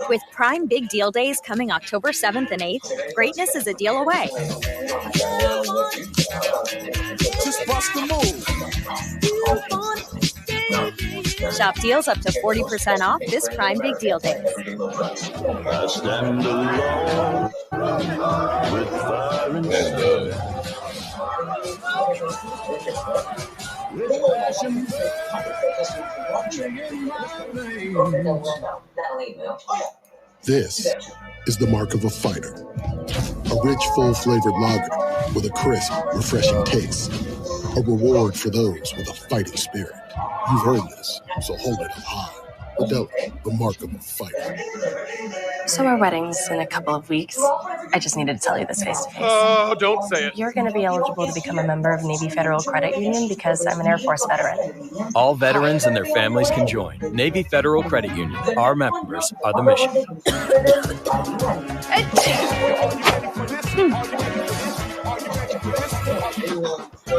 With Prime Big Deal Days coming October 7th and 8th, greatness is a deal away. Just bust the move. Shop deals up to 40% off this Prime Big Deal Days. I stand alone with fire and steel. With passion in my veins. This is the mark of a fighter. A rich, full-flavored lager with a crisp, refreshing taste. A reward for those with a fighting spirit. You've heard this, so hold it up high. Modelo, the mark of a fighter. So our wedding's in a couple of weeks. I just needed to tell you this face to face. Oh, don't say it. You're going to be eligible to become a member of Navy Federal Credit Union because I'm an Air Force veteran. All veterans and their families can join Navy Federal Credit Union. Our members are the mission.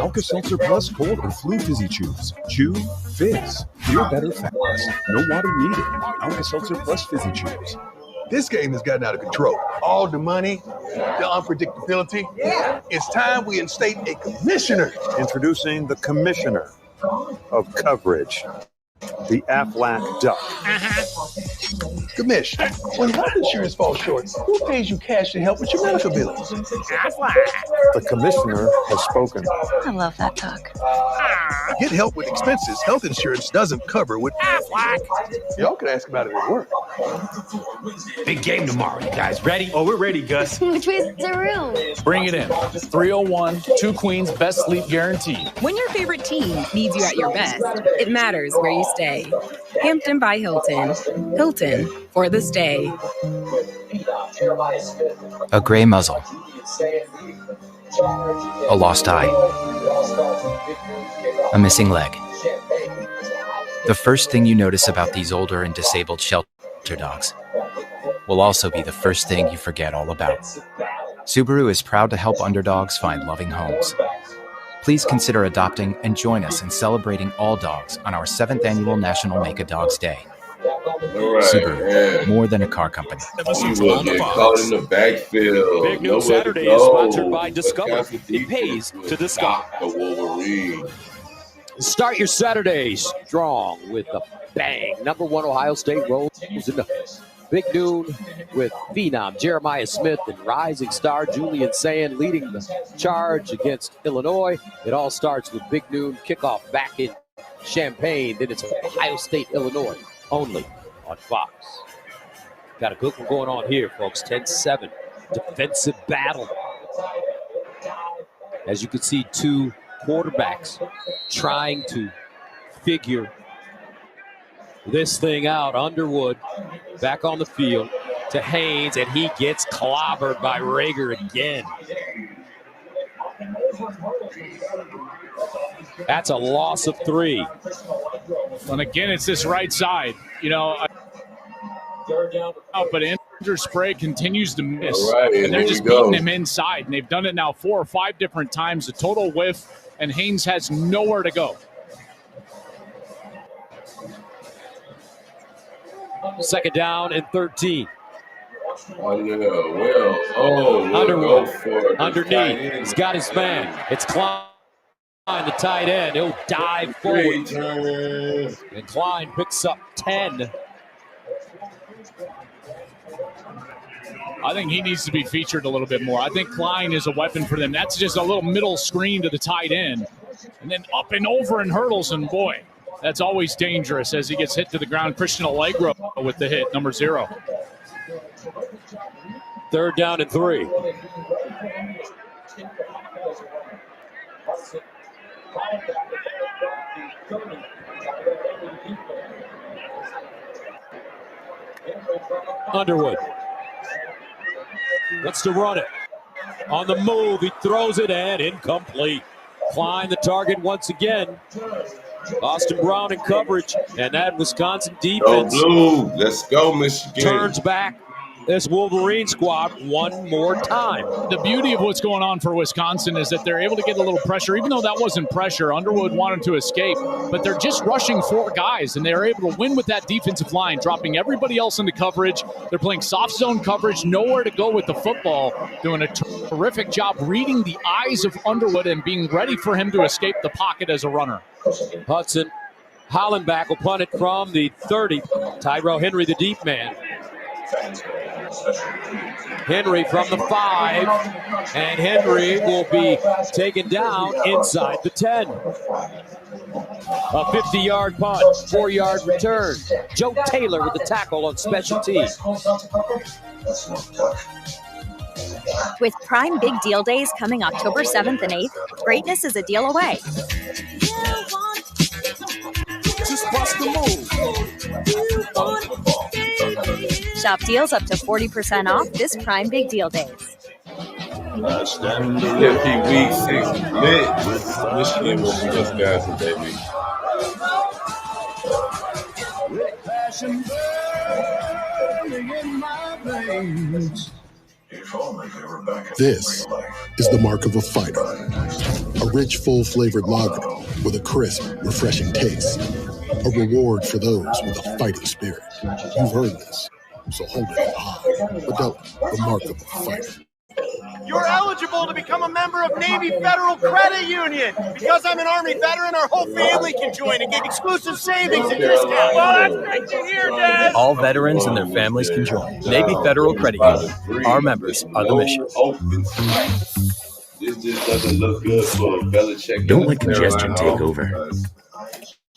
Alka-Seltzer Plus Cold and Flu Fizzy Chews. Chew, fizz. Feel better fast. No water needed. Alka-Seltzer Plus Fizzy Chews. This game has gotten out of control. All the money, the unpredictability. It's time we instate a commissioner. Introducing the commissioner of coverage, the Aflac Duck. Commish, when health insurance falls short, who pays you cash to help with your medical bills? The commissioner has spoken. I love that duck. Get help with expenses health insurance doesn't cover with Aflac. Y'all can ask about it at work. Big game tomorrow. You guys ready? Oh, we're ready, Gus. Which way's the room? Bring it in. 301, 2 queens, best sleep guaranteed. When your favorite team needs you at your best, it matters where you stay. Hampton by Hilton. Hilton for the stay. A gray muzzle. A lost eye. A missing leg. The first thing you notice about these older and disabled shelter dogs will also be the first thing you forget all about. Subaru is proud to help underdogs find loving homes. Please consider adopting and join us in celebrating all dogs on our 7th annual National Make a Dogs Day. Right, Subaru, more than a car company. You will get caught in the backfield. Big Noon Saturday is sponsored by Discover. It pays to discover. The Wolverine. Start your Saturday strong with a bang. Number 1 Ohio State rolls into Big Noon with Phenom Jeremiah Smith and rising star Julian Sand leading the charge against Illinois. It all starts with Big Noon kickoff back in Champaign. Then it's Ohio State, Illinois, only on Fox. Got a good one going on here, folks. 10-7. Defensive battle. As you can see, 2 quarterbacks trying to figure this thing out. Underwood back on the field to Haynes, and he gets clobbered by Rager again. That's a loss of 3. And again, it's this right side. You know, but Andrew Sprague continues to miss. Right, and they're just beating him inside. And they've done it now 4 or 5 different times. A total whiff, and Haynes has nowhere to go. Second down and 13. Underwood underneath. He's got his man. It's Klein, the tight end. He'll dive forward. And Klein picks up 10. I think he needs to be featured a little bit more. I think Klein is a weapon for them. That's just a little middle screen to the tight end. And then up and over and hurdles, and boy, that's always dangerous as he gets hit to the ground. Christian Allegro with the hit, number 0. Third down and 3. Underwood wants to run it. On the move, he throws it and incomplete. Klein the target once again. Austin Brown in coverage, and that Wisconsin defense Blue. Let's go, Michigan. turns back this Wolverine squad one more time. The beauty of what's going on for Wisconsin is that they're able to get a little pressure, even though that wasn't pressure. Underwood wanted to escape, but they're just rushing 4 guys, and they're able to win with that defensive line, dropping everybody else into coverage. They're playing soft zone coverage, nowhere to go with the football, doing a terrific job reading the eyes of Underwood and being ready for him to escape the pocket as a runner. Hudson Hollenbach will punt it from the 30. Tyrell Henry, the deep man. Henry from the 5, and Henry will be taken down inside the 10. A 50-yard punt, 4-yard return. Joe Taylor with the tackle on special teams. With Prime Big Deal Days coming October 7th and 8th, greatness is a deal away. Just bust the move. Shop deals up to 40% off this Prime Big Deal Days. CFB Week 6 Blitz. Michigan will be Wisconsin, baby. Passion burning in my veins. This is the mark of a fighter. A rich, full-flavored lager with a crisp, refreshing taste. A reward for those with a fighting spirit. You've heard this, so hold it high. But don't, the mark of a fighter. You're eligible to become a member of Navy Federal Credit Union. Because I'm an Army veteran, our whole family can join and get exclusive savings and discounts. Well, that's great to hear, Dad. All veterans and their families can join. Navy Federal Credit Union. Our members are the mission. This just doesn't look good for Belichick. Don't let congestion take over.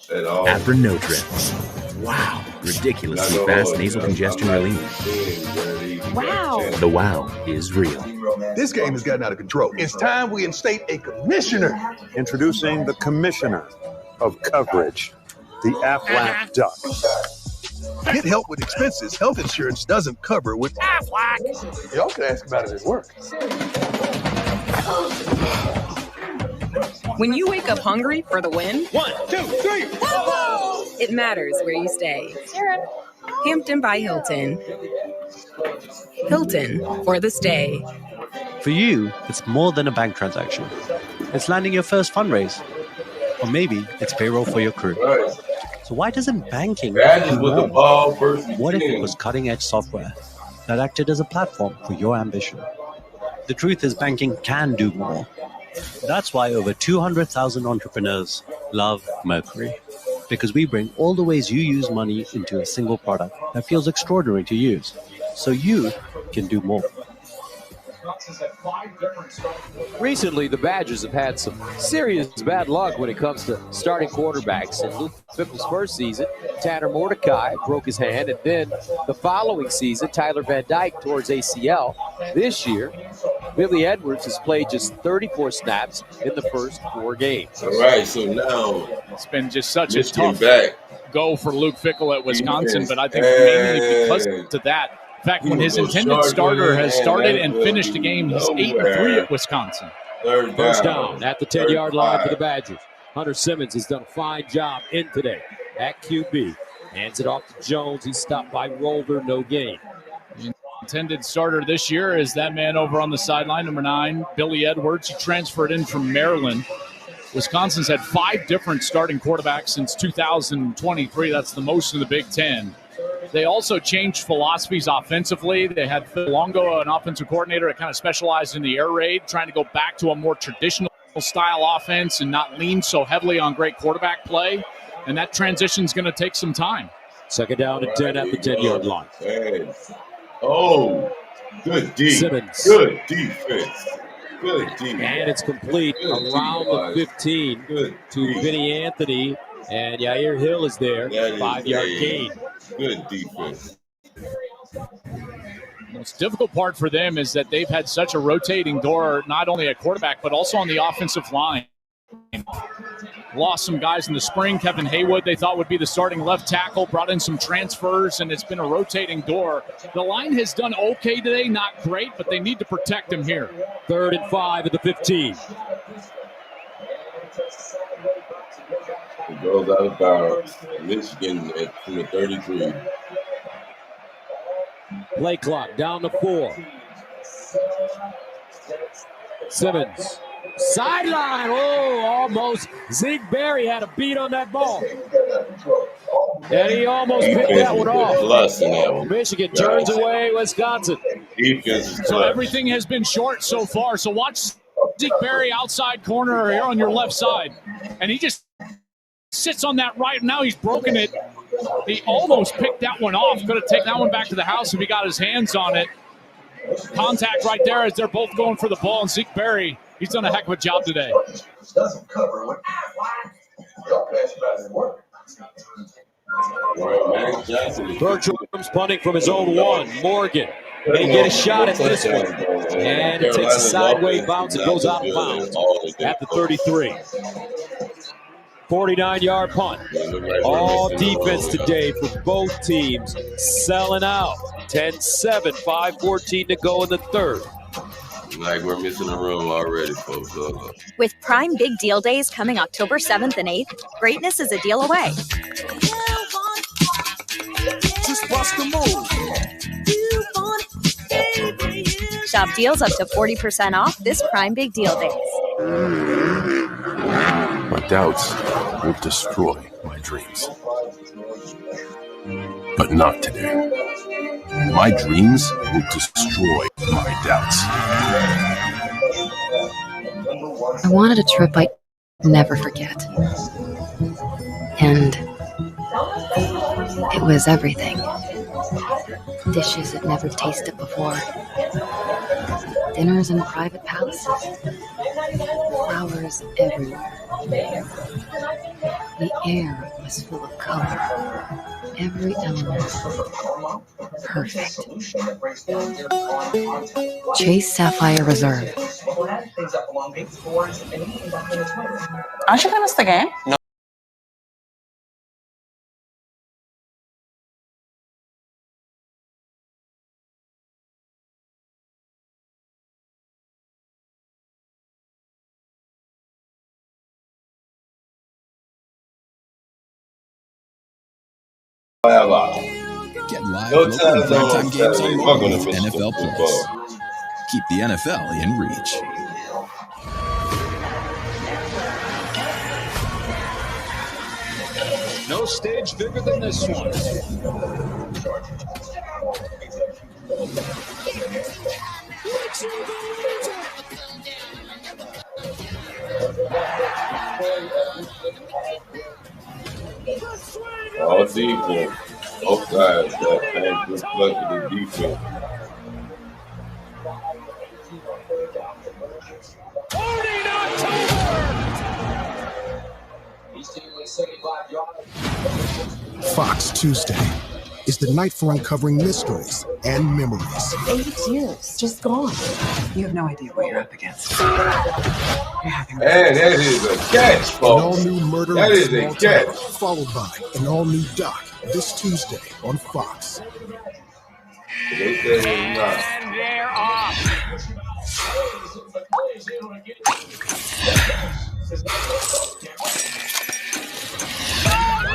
Apronodrin. Wow. Ridiculously fast nasal congestion relief. Wow. The wow is real. This game has gotten out of control. It's time we instate a commissioner. Introducing the commissioner of coverage, the Aflac Duck. Get help with expenses health insurance doesn't cover with Aflac. Y'all can ask about it at work. When you wake up hungry for the win, 1, 2, 3. it matters where you stay. Hampton by Hilton. Hilton for the stay. For you, it's more than a bank transaction. It's landing your first fundraise. Or maybe it's payroll for your crew. So why doesn't banking do more? What if it was cutting-edge software that acted as a platform for your ambition? The truth is banking can do more. That's why over 200,000 entrepreneurs love Mercury. Because we bring all the ways you use money into a single product that feels extraordinary to use. So you can do more. Recently, the Badgers have had some serious bad luck when it comes to starting quarterbacks. In Luke Fickell's first season, Tanner Mordecai broke his hand, and then the following season, Tyler Van Dyke tore his ACL. This year, Billy Edwards has played just 34 snaps in the first 4 games. All right, so now it's been just such Michigan a tough go for Luke Fickell at Wisconsin, but I think mainly because of that. In fact, when his intended starter has started and finished the game, he's 8-3 at Wisconsin. First down at the 10-yard line for the Badgers. Hunter Simmons has done a fine job in today at QB. Hands it off to Jones. He's stopped by Rolder, no gain. The intended starter this year is that man over on the sideline, number 9, Billy Edwards. He transferred in from Maryland. Wisconsin's had 5 different starting quarterbacks since 2023. That's the most in the Big Ten. They also changed philosophies offensively. They had Phil Longo, an offensive coordinator that kind of specialized in the air raid, trying to go back to a more traditional style offense and not lean so heavily on great quarterback play. And that transition is going to take some time. Second down and 10 at the 10-yard line. Oh, good defense. Simmons. Good defense. Good defense. And it's complete around the 15 to Vinny Anthony. And Yair Hill is there. 5-yard gain. Good defense. The most difficult part for them is that they've had such a rotating door, not only at quarterback, but also on the offensive line. Lost some guys in the spring. Kevin Haywood, they thought would be the starting left tackle, brought in some transfers, and it's been a rotating door. The line has done okay today, not great, but they need to protect him here. 3rd and 5 at the 15. It goes out of bounds. Michigan from the 33. Play clock down to 4. Simmons. Sideline. Oh, almost. Zeke Berry had a beat on that ball. And he almost picked that one off. Plus in that one. Michigan turns away Wisconsin. Defense is So clutch. everything has been short so far. So watch Zeke Berry outside corner here on your left side. And he just sits on that right. Now he's broken it. He almost picked that one off. Could have taken that one back to the house if he got his hands on it. Contact right there as they're both going for the ball. And Zeke Berry, he's done a heck of a job today. Bertram's punting from his own 1. Morgan may get a shot at this one. And it takes a sideways bounce and goes out of bounds at the 33. 49-yard punt. All defense today for both teams. Selling out. 10-7, 5:14 to go in the third. Like we're missing a room already, folks. With Prime Big Deal Days coming October 7th and 8th, greatness is a deal away. Just bust the move. Shop deals up to 40% off this Prime Big Deal Days. My doubts will destroy my dreams. But not today. My dreams will destroy my doubts. I wanted a trip I'd never forget. And it was everything. Dishes I'd never tasted before. Dinners in private palaces. Flowers everywhere. The air was full of color. Every element perfect. Chase Sapphire Reserve. Aren't you gonna miss the game? No. Get live local primetime games on mobile with NFL Plus. Keep the NFL in reach. No stage bigger than this one. All defense. Both sides that reflected the defense. Fox Tuesday is the night for uncovering mysteries and memories. 8 years, just gone. You have no idea what you're up against. Man, that is a catch, folks. An all-new murder That in is a small catch. town, followed by an all-new doc this Tuesday on Fox. They say it's not. And they're off.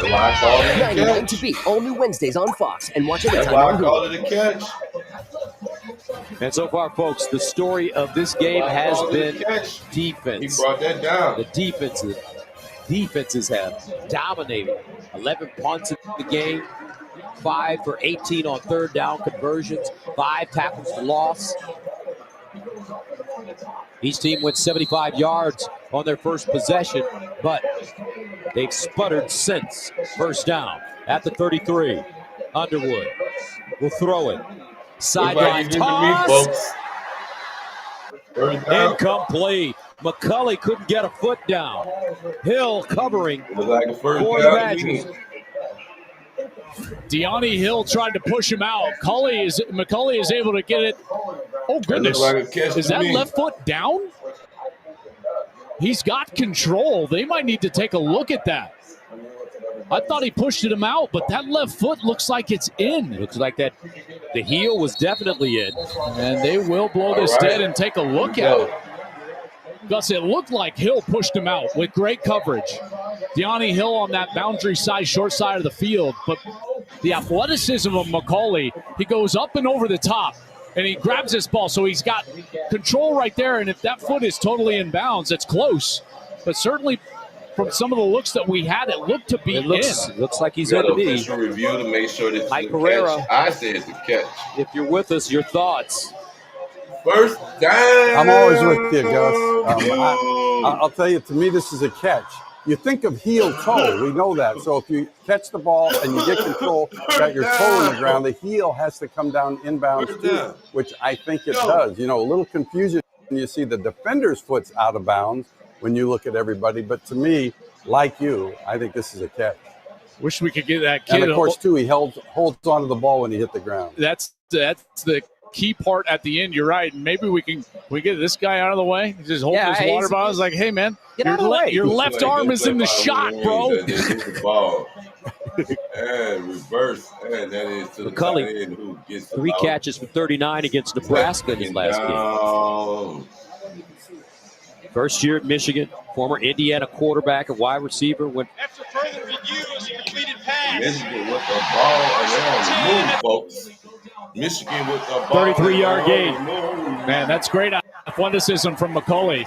Why I call it a 99 catch? to beat all new Wednesdays on Fox and watch That's anytime why I on call Hulu. it a catch. And so far, folks, the story of this game has been defense. He brought that down. The defenses have dominated. 11 punts in the game, 5 for 18 on third down conversions, 5 tackles for loss. Each team went 75 yards on their first possession, but they've sputtered since. First down at the 33. Underwood will throw it. Sideline toss. Incomplete. McCulley couldn't get a foot down. Hill covering for the Badgers. Deani Hill tried to push him out. McCulley is able to get it. Oh, goodness. That looked like a catch Is to that me. left foot down? He's got control. They might need to take a look at that. I thought he pushed him out, but that left foot looks like it's in. Looks like that the heel was definitely in. And they will blow this dead and take a look at it. Gus, it looked like Hill pushed him out with great coverage. Deani Hill on that boundary side, short side of the field, but the athleticism of McCauley. He goes up and over the top, and he grabs this ball. So he's got control right there, and if that foot is totally in bounds, it's close. But certainly from some of the looks that we had, it looked to be in. Looks like he's going to be. Official review to make sure that Mike it's a Pereira. catch. I say it's a catch. If you're with us, your thoughts. First down. I'm always with you, Gus. I'll tell you, to me, this is a catch. You think of heel toe. We know that. So if you catch the ball and you get control, got your toe in the ground, the heel has to come down inbounds too, which I think it does. You know, a little confusion. You see the defender's foot's out of bounds when you look at everybody. But to me, like you, I think this is a catch. Wish we could get that kid. And of course, too, he holds onto the ball when he hit the ground. That's the key part at the end. You're right. Maybe we get this guy out of the way. He's just holding his water bottle. It's like, hey, man, your left arm is in the shot, bro. And reverse. And that is to McCauley, the who gets 3 catches for 39 against Nebraska in his last game. First year at Michigan, former Indiana quarterback and wide receiver. After further review, it's a completed pass. Michigan with the ball and they're on the move, folks. Michigan with the ball. 33-yard gain. Man, that's great athleticism from McCauley.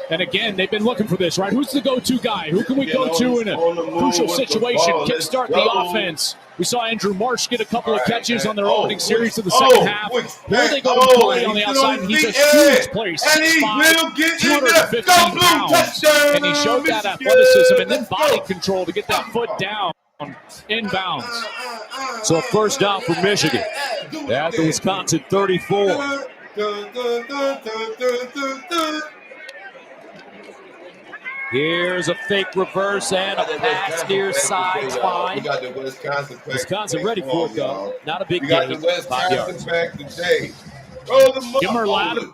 And again, they've been looking for this, right? Who's the go-to guy? Who can we go to in a crucial situation? Kickstart the offense. We saw Andrew Marsh get a couple of catches on their opening series of the second half. Here they go to play on the outside, and he's a huge player, 6'5", 215 pounds. And he showed that athleticism and then body control to get that foot down inbounds. So a first down for Michigan at the Wisconsin 34. Here's a fake reverse and a pass near sideline. We got the Wisconsin back. Wisconsin ready for it, though. Not a big We got game. the 5 yards. Wisconsin back today. Gimmer Latimer,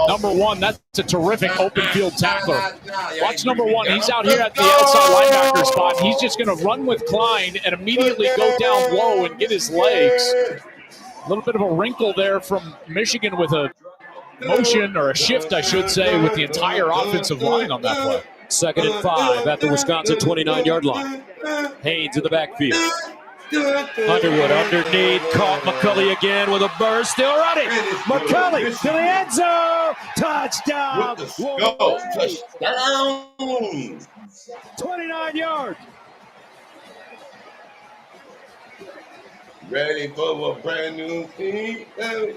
number 1. That's a terrific open field tackler. Watch number 1. He's out here at the outside linebacker spot. He's just going to run with Klein and immediately go down low and get his legs. A little bit of a wrinkle there from Michigan with a motion, or a shift, I should say, with the entire offensive line on that play. 2nd and 5 at the Wisconsin 29-yard line. Haynes in the backfield. Underwood underneath, caught McCauley again with a burst, still running. McCauley to the end zone, touchdown. Go, touchdown. 29 yards. Ready for a brand new team. They're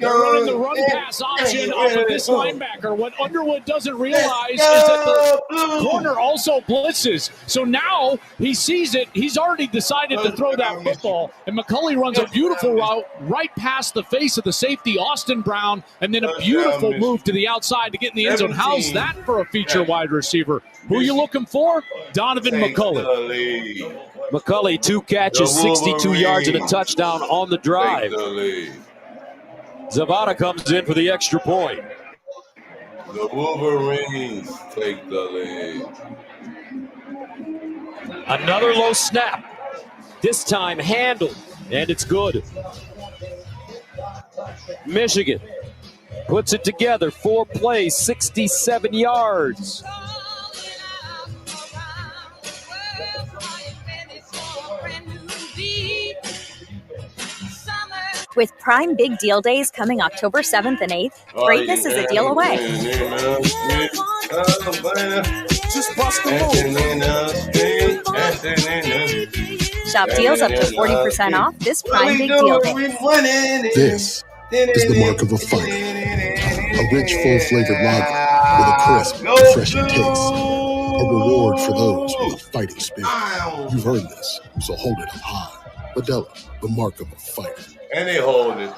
running the run pass option off of this linebacker. What Underwood doesn't realize is that the corner also blitzes. So now he sees it. He's already decided to throw that football. And McCauley runs a beautiful route right past the face of the safety, Austin Brown, and then a beautiful move to the outside to get in the end zone. How's that for a feature wide receiver? Who are you looking for? Donovan McCauley. McCauley, 2 catches, 62 yards and a touchdown on the drive. Zavada comes in for the extra point. The Wolverines take the lead. Another low snap. This time handled, and it's good. Michigan puts it together. 4 plays, 67 yards. With Prime Big Deal Days coming October 7th and 8th, greatness is a deal away. Shop deals up to 40% off this Prime Big Deal Day. This is the mark of a fighter. A rich, full-flavored lager with a crisp, refreshing taste. A reward for those with a fighting spirit. You've heard this, so hold it up high. Modelo, the mark of a fighter. And they hold it.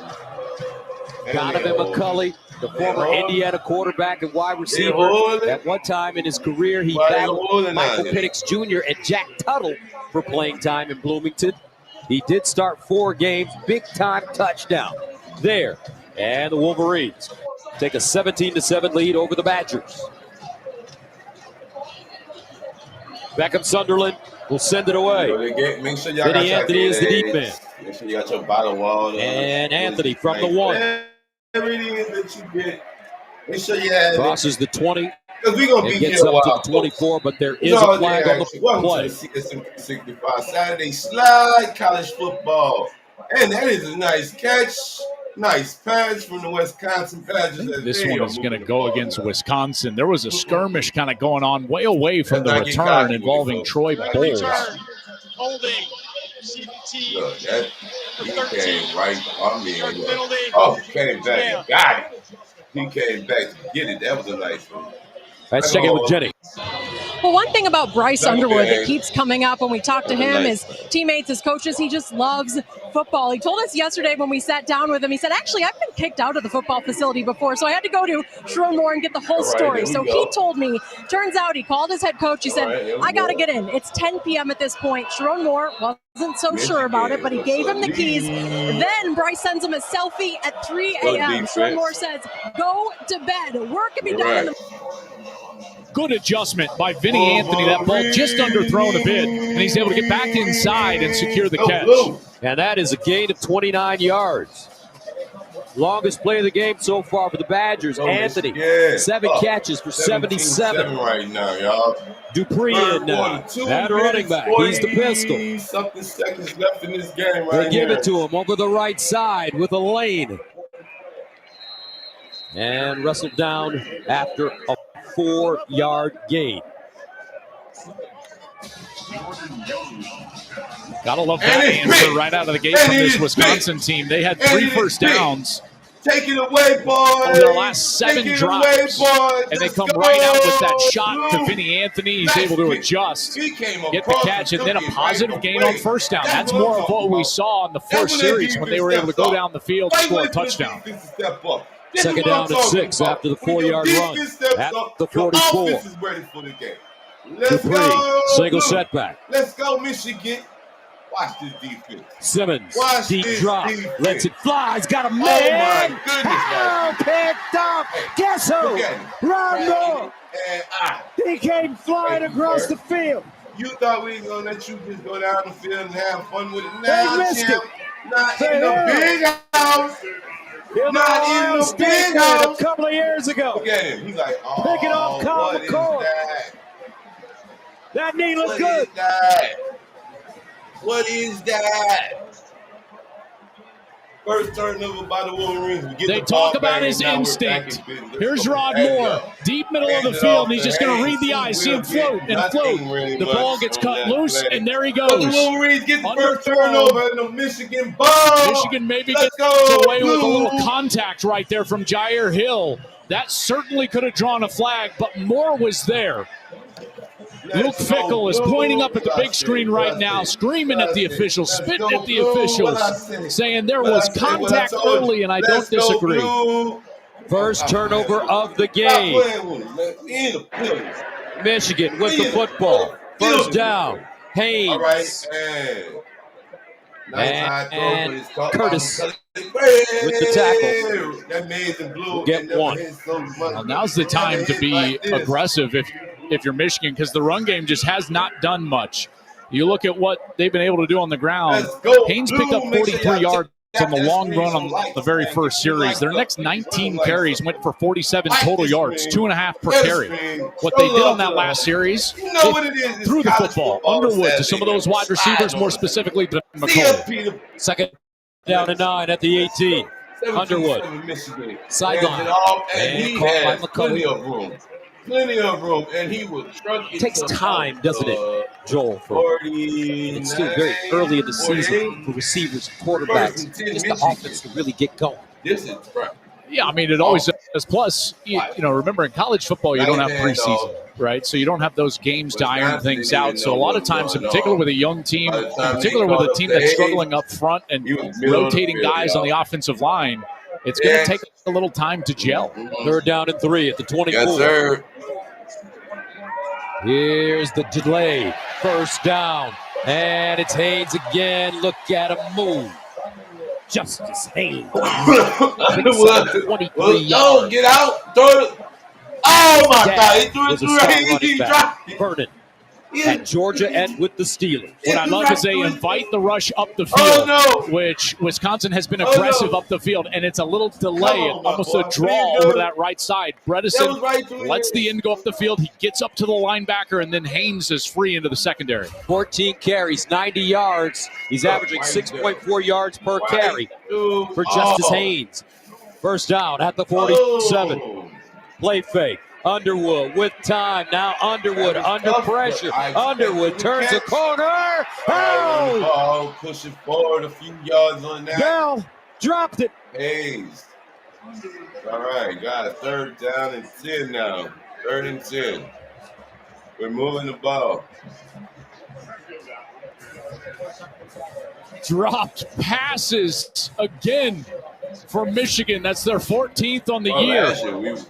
Donovan McCauley, the former Indiana quarterback and wide receiver. At one time in his career, he battled Michael Penix Jr. and Jack Tuttle for playing time in Bloomington. He did start 4 games, big-time touchdown there. And the Wolverines take a 17-7 lead over the Badgers. Beckham Sunderland will send it away. Make sure y'all Vinny Anthony is the deep man. Make sure you got your bottom wall. And Anthony from the 1. Everything that you get. Make sure you have crosses the 20, Because we're going to It be gets here a up to while. the 24, but there is a flag on the Welcome play. to the CSM365 Saturday Slide College Football. And that is a nice catch. Nice pass from the Wisconsin Badgers. This one is going to go against Wisconsin. There was a skirmish kind of going on way away from the return involving Troy Bowles. Holding. CBT. Look, he came right. I mean, look. He came back and got it. He came back to get it. That was a nice one. Let's check in with Jenny. Well, one thing about Bryce Underwood that keeps coming up when we talk to him, his teammates, his coaches, he just loves football. He told us yesterday when we sat down with him, he said, actually, I've been kicked out of the football facility before, so I had to go to Sharon Moore and get the whole story. So he told me, turns out he called his head coach. He said, I got to get in. It's 10 p.m. at this point. Sharon Moore wasn't so sure about it, but he gave him the keys. Then Bryce sends him a selfie at 3 a.m. Sharon Moore says, go to bed. Work can be done in the Good adjustment by Vinny Anthony. That ball just underthrown a bit, and he's able to get back inside and secure the catch. And that is a gain of 29 yards. Longest play of the game so far for the Badgers. Anthony, 7 catches for 77 right now, y'all. Dupree in at running back. He's the pistol. Something seconds left in this game They give it to him over the right side with a lane. And wrestled down after a 4-yard gain. Gotta love that answer right out of the gate from this Wisconsin team. They had 3 first downs. Take it away, boys. Over their last 7 drives. And they come right out with that shot to Vinny Anthony. He's able to adjust, get the catch, and then a positive gain on first down. That's more of what we saw in the first series when they were able to go down the field and score a touchdown. Second down and 6 after the 4-yard run at the 44. Dupree, single setback. Let's go, Michigan. Watch this defense. Simmons, deep drop, lets it fly. He's got a man. Oh, my goodness. Picked up. Guess who? Rondo. He came flying across the field. You thought we were going to let you just go down the field and have fun with it. Now, They missed it. Not in the big house. Not in the big house. A couple of years ago. Look at him. He's like, oh, pick it off Kyle what is McCord. that? That knee looked What good. is that? What is that? First turnover by the Wolverines. They talk about his instinct. Here's Rod Moore, deep middle of the field, and he's just going to read the eyes, see him float and float. The ball gets cut loose, and there he goes. The Wolverines get the first turnover in the Michigan ball. Michigan maybe gets away with a little contact right there from Jair Hill. That certainly could have drawn a flag, but Moore was there. Luke Fickle is pointing up at the big screen right now, screaming at the officials, spitting at the officials, saying there was contact early, and I don't disagree. First turnover of the game. Michigan with the football. First down. Haynes. All right, and Curtis with the tackle. That made the blue. Get one. Well, now's the time to be aggressive if you're Michigan, because the run game just has not done much. You look at what they've been able to do on the ground. Haynes picked up 43 yards on the long run on the very first series. Their next 19 carries went for 47 total yards, 2.5 per carry. What they did on that last series, they threw the football Underwood to some of those wide receivers, more specifically to McCoy. Second down and 9 at the 18. Underwood, sideline, and caught by McCoy. Plenty of room, and he was struggling. It takes time, doesn't it, Joel? It's still very early in the season for receivers and quarterbacks. Just the offense to really get going. This is right. Yeah, I mean, it always does. Plus, you know, remember in college football, you don't have preseason, right? So you don't have those games to iron things out. So a lot of times, in particular with a young team, in particular with a team that's struggling up front and rotating guys on the offensive line, it's going to take a little time to gel. Third down and 3 at the 24. Yes, sir. Here's the delay. First down. And it's Haynes again. Look at him move. Justice Haynes. 23 yards. Get out. Throw it. Oh, my God. He threw it through. He dropped it. Vernon. at Georgia and with the Steelers. What I love is they invite the rush up the field, which Wisconsin has been aggressive up the field, and it's a little delay, almost a draw over that right side. Bredesen lets the end go up the field. He gets up to the linebacker, and then Haynes is free into the secondary. 14 carries, 90 yards. He's averaging 6.4 yards per carry for Justice Haynes. First down at the 47. Play fake. Underwood with time. Now Underwood under pressure. Underwood turns the corner. Oh! Pushing forward a few yards on that. Bell dropped it. Hayes. All right, got a third down and 10 now. 3rd and 10. We're moving the ball. Dropped passes again for Michigan. That's their 14th on the year.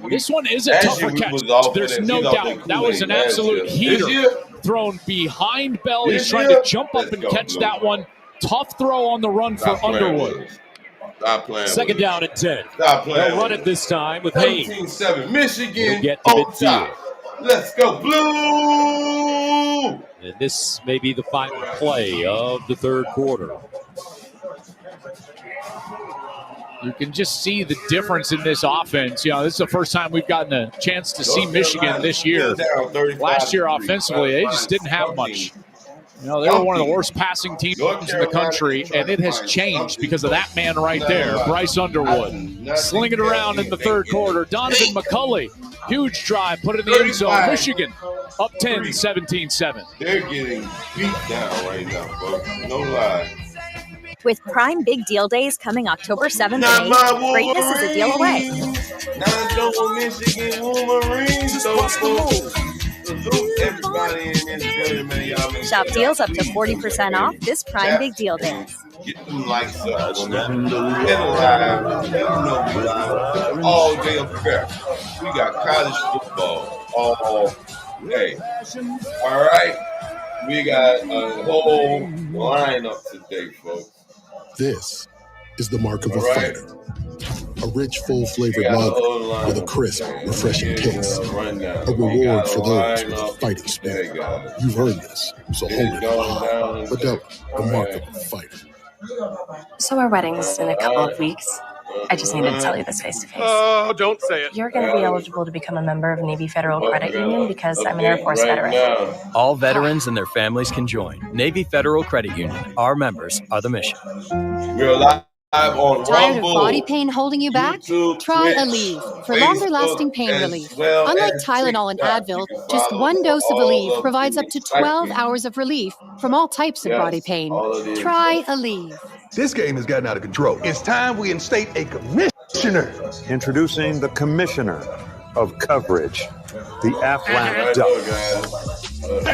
This one is a tougher catch. There's no doubt. That was an absolute heater thrown behind Bell. He's trying to jump up and catch that one. Tough throw on the run for Underwood. Second down and 10. They'll run it this time with Haynes. 17-7. Michigan get to midfield. Let's go, Blue! And this may be the final play of the third quarter. You can just see the difference in this offense. You know, this is the first time we've gotten a chance to see Michigan this year. Last year, offensively, they just didn't have much. You know, they were one of the worst passing teams in the country, and it has changed because of that man right there, Bryce Underwood. Slinging it around in the third quarter. Donovan McCulley, huge drive, put it in the end zone. Michigan up 10, 17-7. They're getting beat down right now, folks. No lie. With Prime Big Deal Days coming October 7th and 8th, greatness is a deal away. Michigan Wolverines. Salute everybody in this building, man. Y'all make Shop deals up to 40% off this Prime Big Deal Days. Get them likes up on that. Get alive. You know we live all day affair. We got college football all day. All right. We got a whole lineup today, folks. This is the mark of a fighter. A rich, full-flavored lager with a crisp, refreshing taste. A reward for those with a fighting spirit. You've heard this, so hold it high. Modelo, the mark of a fighter. So our wedding's in a couple of weeks. I just needed to tell you this face-to-face. Oh, don't say it. You're going to be eligible to become a member of Navy Federal Credit Union because I'm an Air Force veteran. All veterans and their families can join. Navy Federal Credit Union. Our members are the mission. We're live on Tired of Rumble, body pain holding you back? YouTube, Try Twitch, Aleve for Facebook, longer-lasting pain as relief. well Unlike as Tylenol and TikTok. Advil, You can just follow one dose of all Aleve of provides the up to 12 hours of relief from all types of body pain. Try Aleve. This game has gotten out of control. It's time we instate a commissioner. Introducing the commissioner of coverage, the Aflac Duck.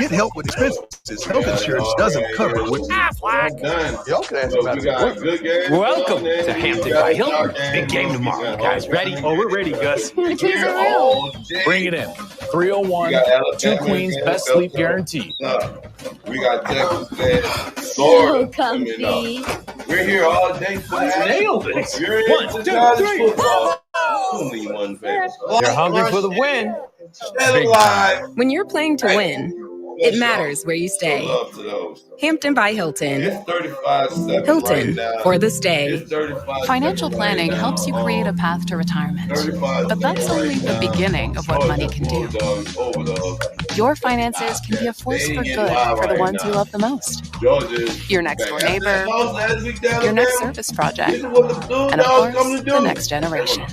Get help with expenses. Health insurance doesn't cover with Aflac. Y'all can ask about it. Welcome to Hampton by Hilton. Big game tomorrow. You guys ready? Oh, we're ready, Gus. Bring it in. 301, 2 queens, best sleep guaranteed. We got Texas Tech, So Florida comfy. coming up. We're here all day for that. Nailed it. You're 1, into 2, college 3. football. Only one favorite. You're hungry for the win. Stay alive. When you're playing to win, it matters where you stay. Love to those. Hampton by Hilton. It's 35-7 Hilton right now. for this day. It's 35-7 Financial planning right now. helps you create a path to retirement. 35 But that's only the beginning of what money can do. Your finances can be a force for good for the ones you love the most. Your next door neighbor, your next service project, and of course, the next generation.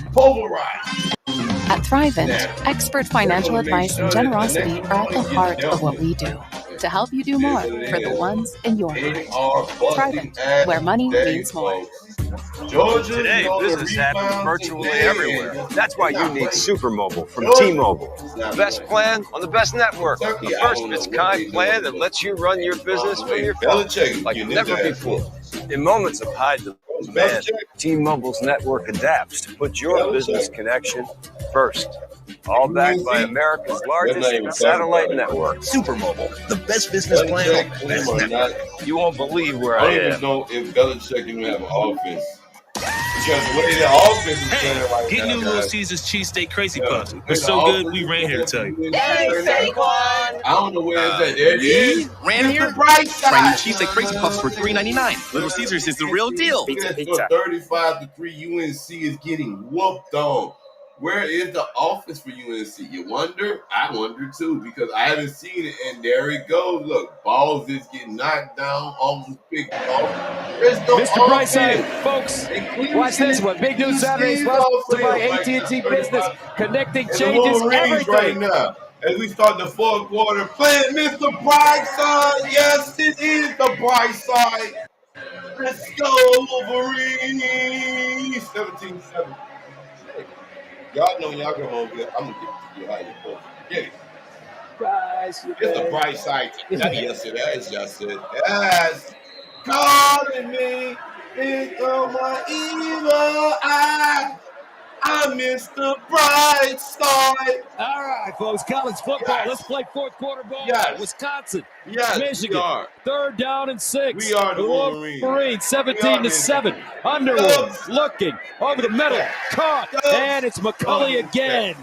At Thrivent, expert financial advice and generosity are at the heart of what we do to help you do more for the ones in your heart. Thrivent, where money means more. Today, business happens virtually everywhere. That's why you need Supermobile from T-Mobile. The best plan on the best network. The first of its kind plan that lets you run your business from your phone like never before. In moments of high demand, T-Mobile's network adapts to put your business connection first. All backed by America's largest satellite network, Supermobile. The best business plan on the best network. You won't believe where I don't am. even know if Belichick even have an offense. Because the way the offense is playing right Get now, new Little guys. Caesars cheesesteak crazy puffs. They're so good, we ran here to tell you. Hey, Saquon! I don't know where it's at. There it is. Ran It's here? the bright Brand new side. cheesesteak crazy puffs for $3.99. Little Caesars is the real deal. Pizza. 35-3, UNC is getting whooped on. Where is the offense for UNC? You wonder? I wonder too, because I haven't seen it. And there it goes. Look, balls is getting knocked down, almost picked off. There's no Mr. Brightside, folks, watch this one. Big News Saturdays sponsored by AT&T Business. Connecting changes everything. Right now, as we start the fourth quarter, playing Mr. Brightside. Yes, it is the bright side. Let's go, Wolverine. 17-7. Y'all know y'all come home. I'm gonna get to you how you both get it. It's the bright side. Yes, it is. Yes, it is. Calling me, think of my evil eye. I miss the bright side. All right, folks, college football. Yes. Let's play fourth quarter ball. Yes. Wisconsin, Yes, Michigan. we are. 3rd down and 6. We are the Wolverines. 17-7. Underwood looking over the middle. Caught. And it's McCulley again.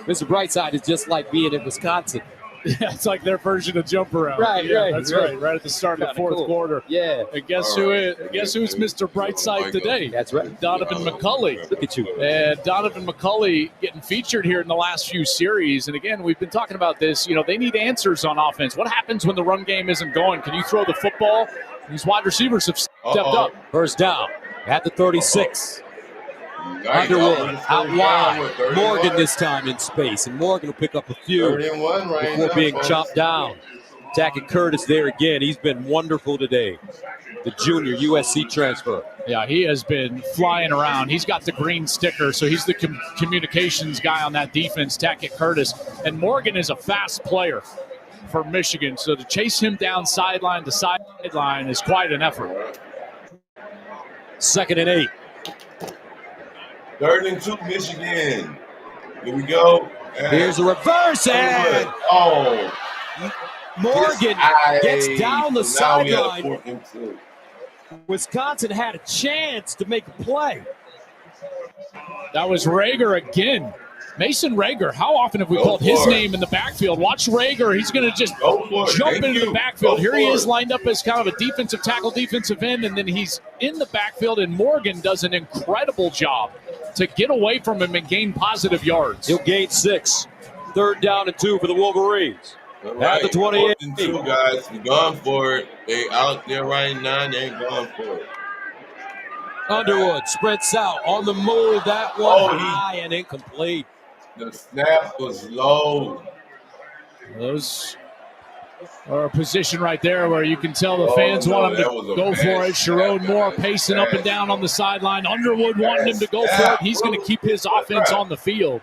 Mr. Brightside is just like being in Wisconsin. Yeah, it's like their version of jump around. Right, yeah, right, that's right. right at the start of the fourth quarter. Yeah. And guess who's Mr. Brightside today? That's right. Donovan McCulley. Look at you. And Donovan McCulley getting featured here in the last few series. And again, we've been talking about this. You know, they need answers on offense. What happens when the run game isn't going? Can you throw the football? These wide receivers have stepped up. First down at the 36. Underwood out wide. Morgan this time in space, and Morgan will pick up a few before being chopped down. Tackett Curtis there again. He's been wonderful today. The junior USC transfer. Yeah, he has been flying around. He's got the green sticker, so he's the communications guy on that defense, Tackett Curtis. And Morgan is a fast player for Michigan, so to chase him down sideline to sideline is quite an effort. 2nd and 8. 3rd and 2, Michigan. Here we go. Here's a reverse, and Morgan gets down the sideline. Wisconsin had a chance to make a play. That was Rager again. Mason Rager. How often have we called his name in the backfield? Watch Rager. He's going to just jump into the backfield. Here he is lined up as kind of a defensive tackle, defensive end, and then he's in the backfield, and Morgan does an incredible job to get away from him and gain positive yards. He'll gain 6. 3rd down and 2 for the Wolverines. At the 28. 4th and 2, guys. We're going for it. They out there right now. They ain't going for it. Underwood sprints out on the move. That one high and incomplete. The snap was low. Those are a position right there where you can tell the fans want him to go for it. Sherrod Moore pacing up and down on the sideline. Underwood wanting him to go for it. He's going to keep his offense on the field.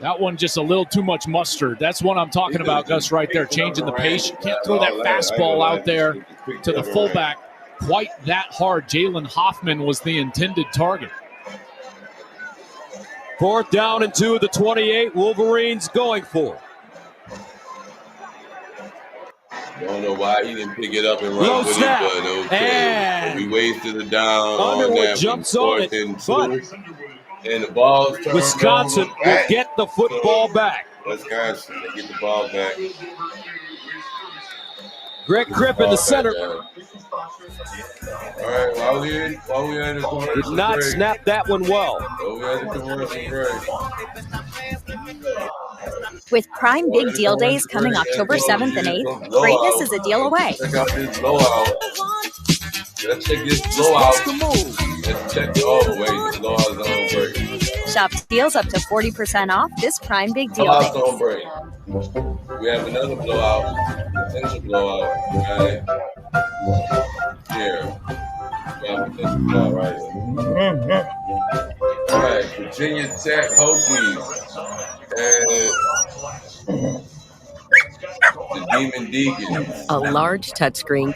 That one just a little too much mustard. That's what I'm talking about, Gus, right there, changing the pace. You can't throw that fastball out there to the fullback quite that hard. Jalen Hoffman was the intended target. 4th down and 2 at the 28. Wolverines going for it. Don't know why he didn't pick it up and Low run with snap. it, but okay. And We wasted it down Underwood on that. jumps on it, 4th and 2. but And the ball's turned Wisconsin over. will get the football back. Wisconsin, they get the ball back. Greg Cripp in the center. All right, while we in the commercial Did not break. snap that one well. While we in the commercial break. With Prime Big Deal Days coming October 7th and 8th, greatness is a deal away. Check out this blowout. Let's check this blowout. Let's check the blowout zone break. Shop deals up to 40% off this Prime Big Deal Blowout Days. zone break. We have another blowout, potential blowout. Okay. Here. We have a potential blowout right here. All right, Virginia Tech Hokies and the Demon Deacons. A large touchscreen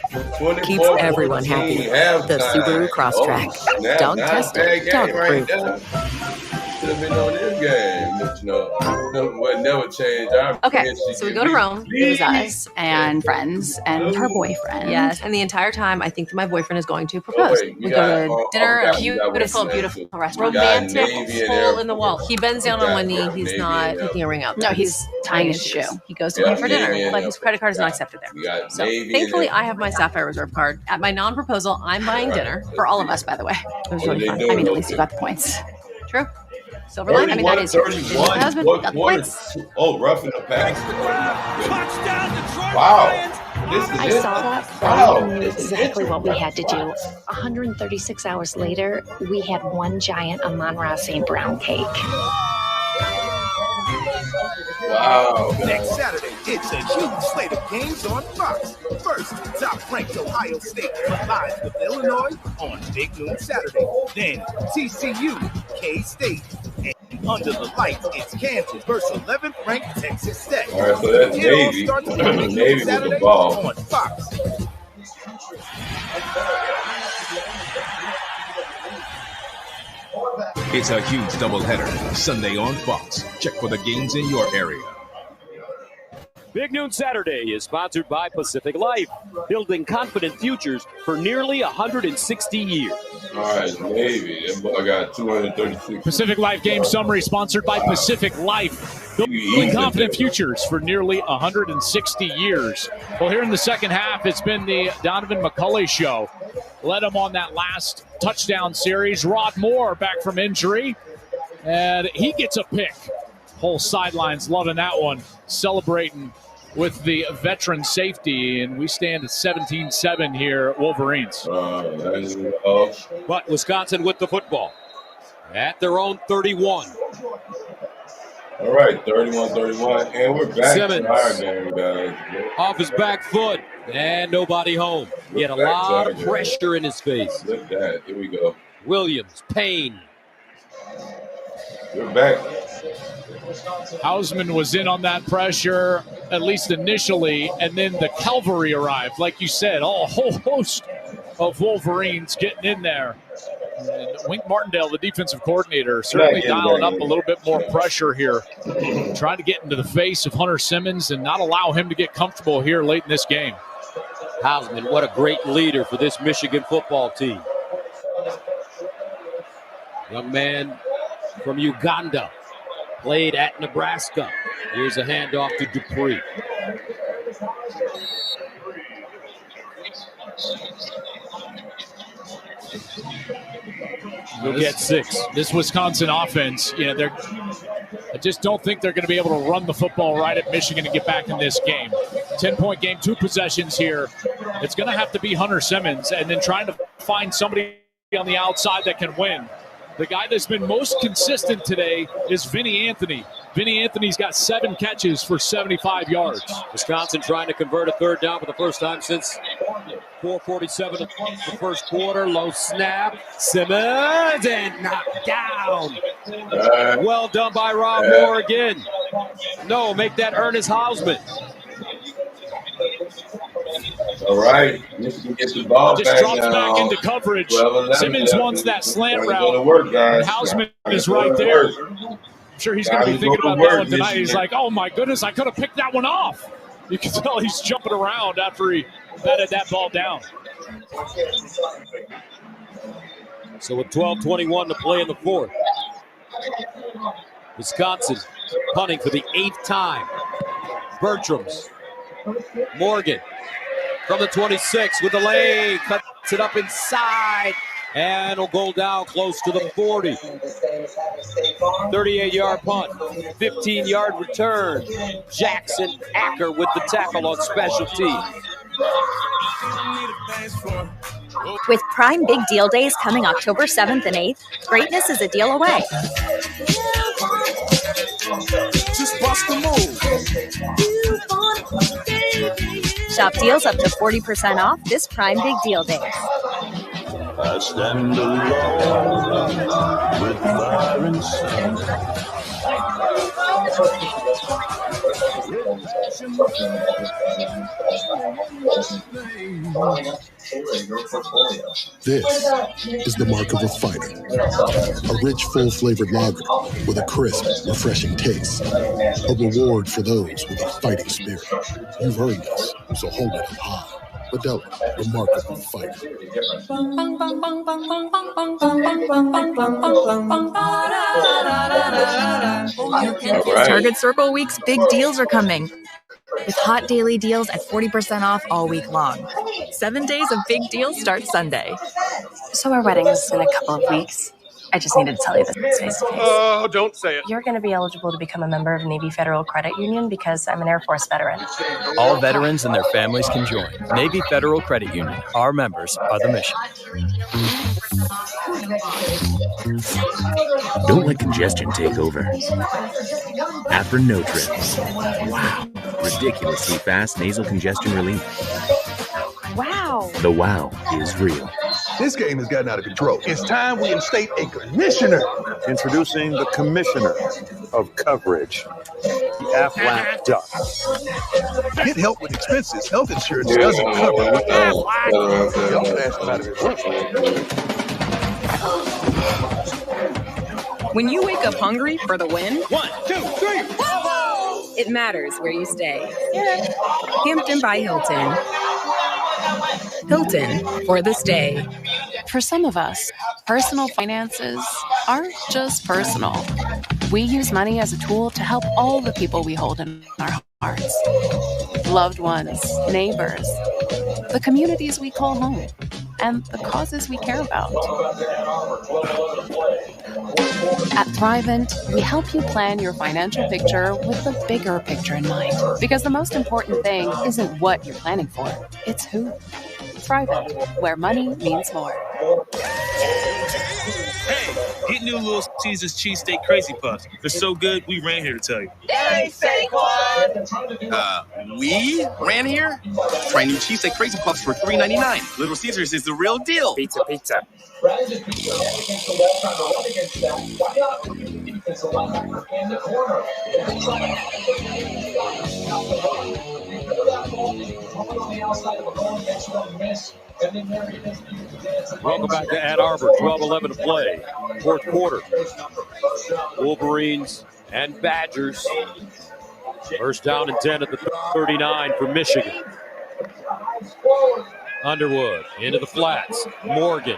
keeps 24-14 everyone happy. The halftime. Subaru Crosstrek. Snap, Dog not a tested, bad game dog right proof. there. Should have been on this game. The would never change. Okay, so we go to Rome. It was us and friends and her boyfriend. Yes, and the entire time, I think that my boyfriend is going to propose. We go to dinner at a beautiful restaurant. Romantic, hole in the wall. He bends down on one knee. He's not picking a ring up. No, he's tying his shoe. He goes to pay for dinner, but his credit card is not accepted there. So thankfully, I have my Sapphire Reserve card. At my non-proposal, I'm buying dinner for all of us, by the way. It was really fun. I mean, at least you got the points. True. Silver line. I mean, that is my husband. Got the points. Oh, roughing the pass. Wow. I saw that, but I knew exactly what we had to do. 136 hours later, we had one giant Amon-Ra St. Brown cake. Wow. Next Saturday, it's a huge slate of games on Fox. First, top-ranked Ohio State live with Illinois on Big Noon Saturday. Then, TCU, K-State. And under the lights, it's Kansas versus 11th-ranked Texas State. All right, so that's Navy. Navy with the ball. On Fox. It's a huge doubleheader Sunday on Fox. Check for the games in your area. Big Noon Saturday is sponsored by Pacific Life, building confident futures for nearly 160 years. All right, Navy. I got 236. Pacific Life game summary sponsored by Pacific Life, building confident futures for nearly 160 years. Well, here in the second half, it's been the Donovan McCulley show. Led him on that last touchdown series. Rod Moore back from injury, and he gets a pick. Whole sidelines loving that one, celebrating with the veteran safety, and we stand at 17-7 here at Wolverines. But Wisconsin with the football at their own 31. All right, 31-31, and we're back Simmons. to our game, guys. Off his back foot, and nobody home. He had a lot of pressure in his face. Look at that. Here we go. Williams, Payne. We're back. Hausman was in on that pressure, at least initially, and then the cavalry arrived. Like you said, a whole host of Wolverines getting in there. And Wink Martindale, the defensive coordinator, certainly dialing up a little bit more pressure here, trying to get into the face of Hunter Simmons and not allow him to get comfortable here late in this game. Hausman, what a great leader for this Michigan football team. Young man from Uganda, played at Nebraska. Here's a handoff to Dupree. You'll get 6. This Wisconsin offense, I just don't think they're going to be able to run the football right at Michigan and get back in this game. 10-point game, 2 possessions here. It's going to have to be Hunter Simmons and then trying to find somebody on the outside that can win. The guy that's been most consistent today is Vinny Anthony. Vinny Anthony's got 7 catches for 75 yards. Wisconsin trying to convert a third down for the first time since 4:47 of the first quarter. Low snap. Simmons and knocked down. Well done by Rob Moore again. No, make that Ernest Hausman. All right, Michigan gets the ball just back drops now. back into coverage. Simmons wants that slant route. Work, guys. Hausman is right there. I'm sure he's going to be thinking about that one tonight. He's like, oh my goodness, I could have picked that one off. You can tell he's jumping around after he batted that ball down. So with 12:21 to play in the fourth, Wisconsin punting for the 8th time. Bertram's. Morgan from the 26 with the leg, cuts it up inside, and will go down close to the 40. 38-yard punt, 15-yard return. Jackson Acker with the tackle on special teams. With Prime Big Deal Days coming October 7th and 8th, greatness is a deal away. Just bust the move. Shop deals up to 40% off this Prime Big Deal Days. I stand alone with fire and sun. This is the mark of a fighter. A rich, full-flavored lager with a crisp, refreshing taste. A reward for those with a fighting spirit. You've earned this, so hold it up high. Modelo, the mark of a fighter. Target Circle Week's big deals are coming. With hot daily deals at 40% off all week long. 7 days of big deals start Sunday. So our wedding's in a couple of weeks. I just needed to tell you this face to face. Oh, don't say it. You're going to be eligible to become a member of Navy Federal Credit Union because I'm an Air Force veteran. All veterans and their families can join. Navy Federal Credit Union. Our members are the mission. Don't let congestion take over. Afrin No Trips. Wow. Ridiculously fast nasal congestion relief. Wow. The wow is real. This game has gotten out of control. It's time we instate a commissioner. Introducing the commissioner of coverage, the Aflac Duck. Get help with expenses. Health insurance doesn't cover what When you wake up hungry for the win, 1, 2, 3. it matters where you stay. Hampton by Hilton. Hilton for the stay. For some of us, personal finances aren't just personal. We use money as a tool to help all the people we hold in our hearts. Loved ones, neighbors, the communities we call home, and the causes we care about. At Thrivent, we help you plan your financial picture with the bigger picture in mind. Because the most important thing isn't what you're planning for, it's who. Thrivent, where money means more. Hey, get new Little Caesars cheesesteak crazy puffs. They're so good, we ran here to tell you. Hey, Saquon! We ran here? Try new cheesesteak crazy puffs for $3.99. Little Caesars is the real deal. Pizza, pizza. Welcome back to Ann Arbor, 12-11 to play. Fourth quarter. Wolverines and Badgers. First down and 10 at the 39 for Michigan. Underwood into the flats. Morgan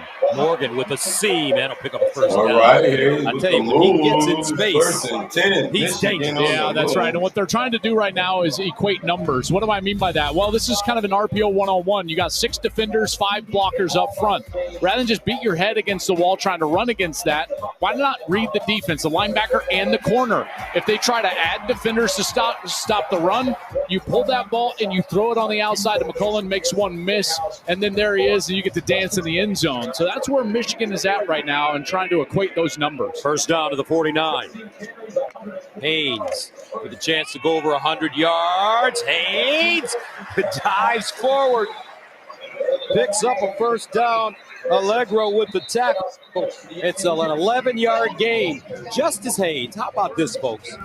with a seam, and he'll pick up a first down. All right, I tell you, when he gets in space, 10, he's dangerous. Yeah, that's right. And what they're trying to do right now is equate numbers. What do I mean by that? Well, this is kind of an RPO 101. You got 6 defenders, 5 blockers up front. Rather than just beat your head against the wall trying to run against that, why not read the defense, the linebacker and the corner? If they try to add defenders to stop the run, you pull that ball and you throw it on the outside. McCullen makes one miss, and then there he is, and you get to dance in the end zone. So that's where Michigan is at right now and trying to equate those numbers. First down to the 49. Haynes with a chance to go over 100 yards. Haynes dives forward. Picks up a first down. Allegro with the tackle. It's an 11-yard gain. Justice Haynes, how about this, folks,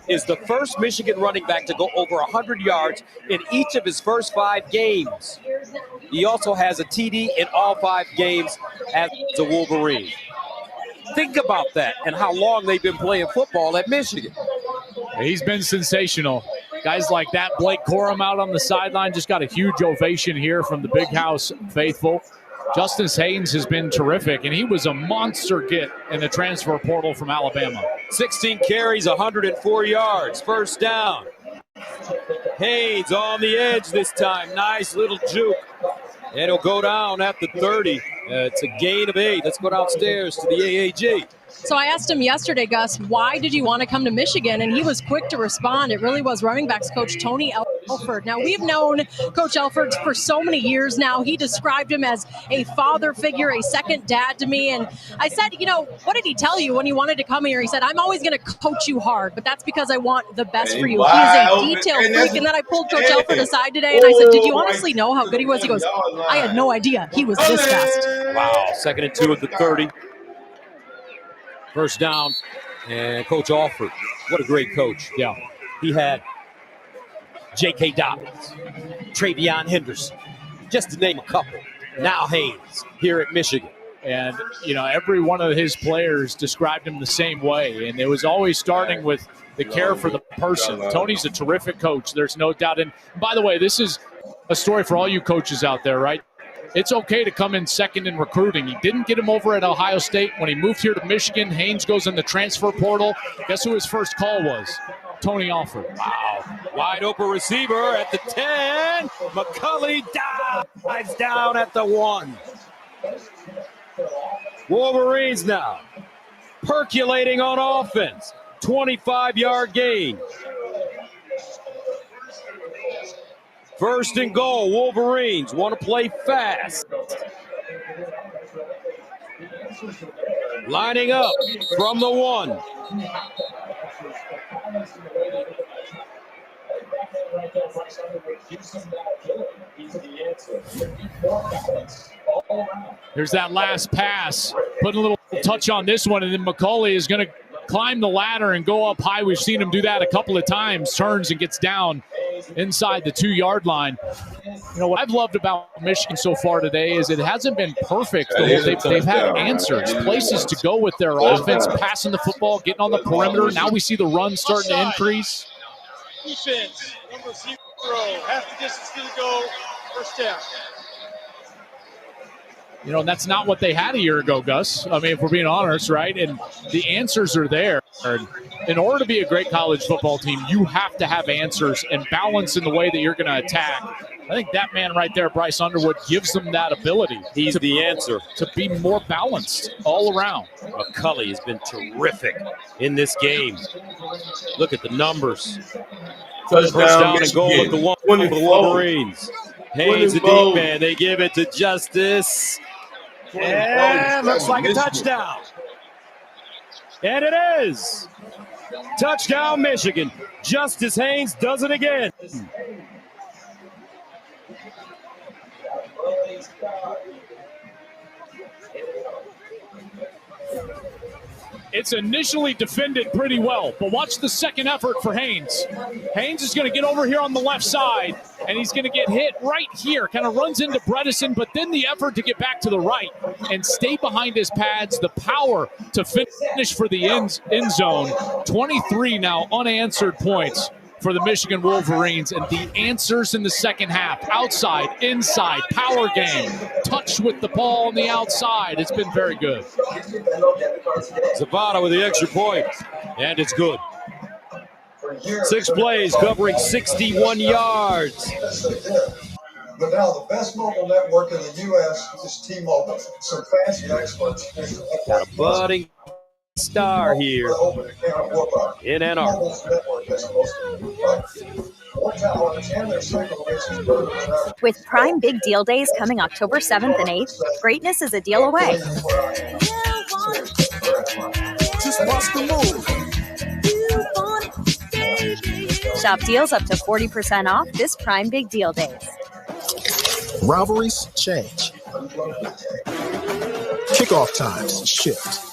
is the first Michigan running back to go over 100 yards in each of his first 5 games. He also has a TD in all 5 games as a Wolverine. Think about that and how long they've been playing football at Michigan. He's been sensational. Guys like that, Blake Corum out on the sideline, just got a huge ovation here from the Big House faithful. Justice Haynes has been terrific, and he was a monster get in the transfer portal from Alabama. 16 carries, 104 yards. First down. Haynes on the edge this time. Nice little juke. And he'll go down at the 30. It's a gain of 8. Let's go downstairs to the AAG. So I asked him yesterday, Gus, why did you want to come to Michigan? And he was quick to respond. It really was running backs coach Tony Elford. Now, we've known Coach Elford for so many years now. He described him as a father figure, a second dad to me. And I said, what did he tell you when you wanted to come here? He said, I'm always going to coach you hard, but that's because I want the best for you. He is a detail freak. And then I pulled Coach Elford aside today, and I said, did you honestly know how good he was? He goes, I had no idea he was this fast. Wow, 2nd and 2 at the 30. First down, and Coach Alford, what a great coach. Yeah. He had J.K. Dobbins, Travion Henderson, just to name a couple. Now Haynes here at Michigan. And, you know, every one of his players described him the same way. And it was always starting with the care for the person. Tony's a terrific coach. There's no doubt. And by the way, this is a story for all you coaches out there, right? It's okay to come in second in recruiting. He didn't get him over at Ohio State. When he moved here to Michigan, Haynes goes in the transfer portal. Guess who his first call was? Tony Alford. Wow. Wide open receiver at the 10. McCulley dives down at the 1. Wolverines now percolating on offense. 25-yard gain. First and goal, Wolverines want to play fast. Lining up from the 1. Here's that last pass. Putting a little touch on this one, and then McCulley is going to climb the ladder and go up high. We've seen him do that a couple of times. Turns and gets down inside the 2-yard line. You know, what I've loved about Michigan so far today is it hasn't been perfect. They've had answers, places to go with their offense, passing the football, getting on the perimeter. Now we see the run starting to increase. Defense, number 0, half the distance to go, first down. You know, and that's not what they had a year ago, Gus. I mean, if we're being honest, right? And the answers are there. In order to be a great college football team, you have to have answers and balance in the way that you're going to attack. I think that man right there, Bryce Underwood, gives them that ability. He's the answer. To be more balanced all around. McCulley has been terrific in this game. Look at the numbers. First down and goal with the 1 for the Wolverines. Haynes, the deep man. They give it to Justice. And looks like a touchdown. And it is. Touchdown, Michigan. Justice Haynes does it again. It's initially defended pretty well, but watch the second effort for Haynes. Haynes is going to get over here on the left side, and he's going to get hit right here. Kind of runs into Bredesen, but then the effort to get back to the right and stay behind his pads, the power to finish for the end zone. 23 now unanswered points for the Michigan Wolverines, and the answers in the second half. Outside, inside, power game, touch with the ball on the outside. It's been very good. Zapata with the extra point, and it's good. 6 plays covering 61 yards. But now the best mobile network in the U.S. is T-Mobile. Some fancy experts. Got a budding star here in Ann Arbor. With Prime Big Deal Days coming October 7th and 8th, greatness is a deal away. Just bust the move. Shop deals up to 40% off this Prime Big Deal Days. Rivalries change. Kickoff times shift.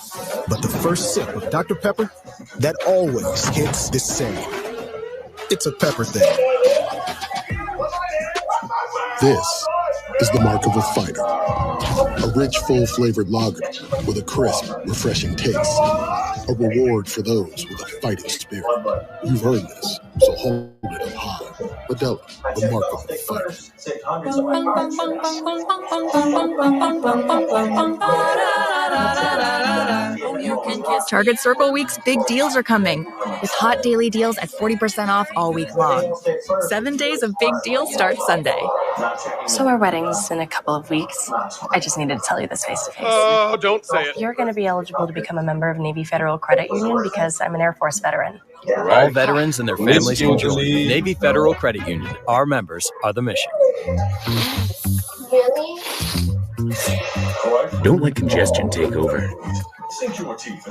But the first sip of Dr. Pepper, that always hits the same. It's a pepper thing. This is the mark of a fighter. A rich, full-flavored lager with a crisp, refreshing taste. A reward for those with a fighting spirit. You've earned this, so hold it up high. Modelo, the mark of a fighter. Target Circle Week's big deals are coming, with hot daily deals at 40% off all week long. 7 days of big deals start Sunday. So our wedding's in a couple of weeks. I just needed to tell you this face-to-face. Oh, don't say it. You're going to be eligible to become a member of Navy Federal Credit Union because I'm an Air Force veteran. All veterans and their families can join Navy Federal Credit Union. Our members are the mission. Don't let congestion take over.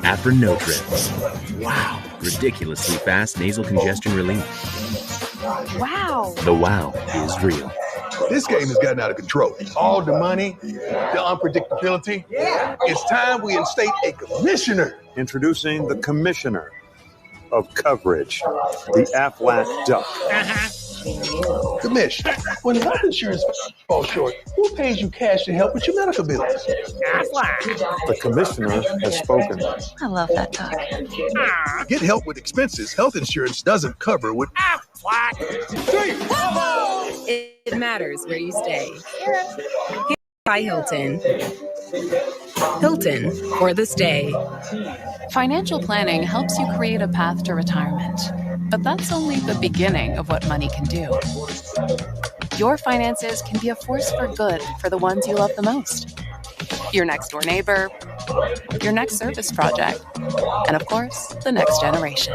After no trips. Wow. Ridiculously fast nasal congestion relief. Wow. The wow is real. This game has gotten out of control. All the money, the unpredictability. It's time we instate a commissioner. Introducing the commissioner of coverage, the Aflac Duck. Commish, when health insurance falls short, who pays you cash to help with your medical bills? The commissioner has spoken. I love that talk. Get help with expenses health insurance doesn't cover with It matters where you stay. By Hilton. Hilton for the stay. Financial planning helps you create a path to retirement. But that's only the beginning of what money can do. Your finances can be a force for good for the ones you love the most. Your next door neighbor, your next service project, and of course, the next generation.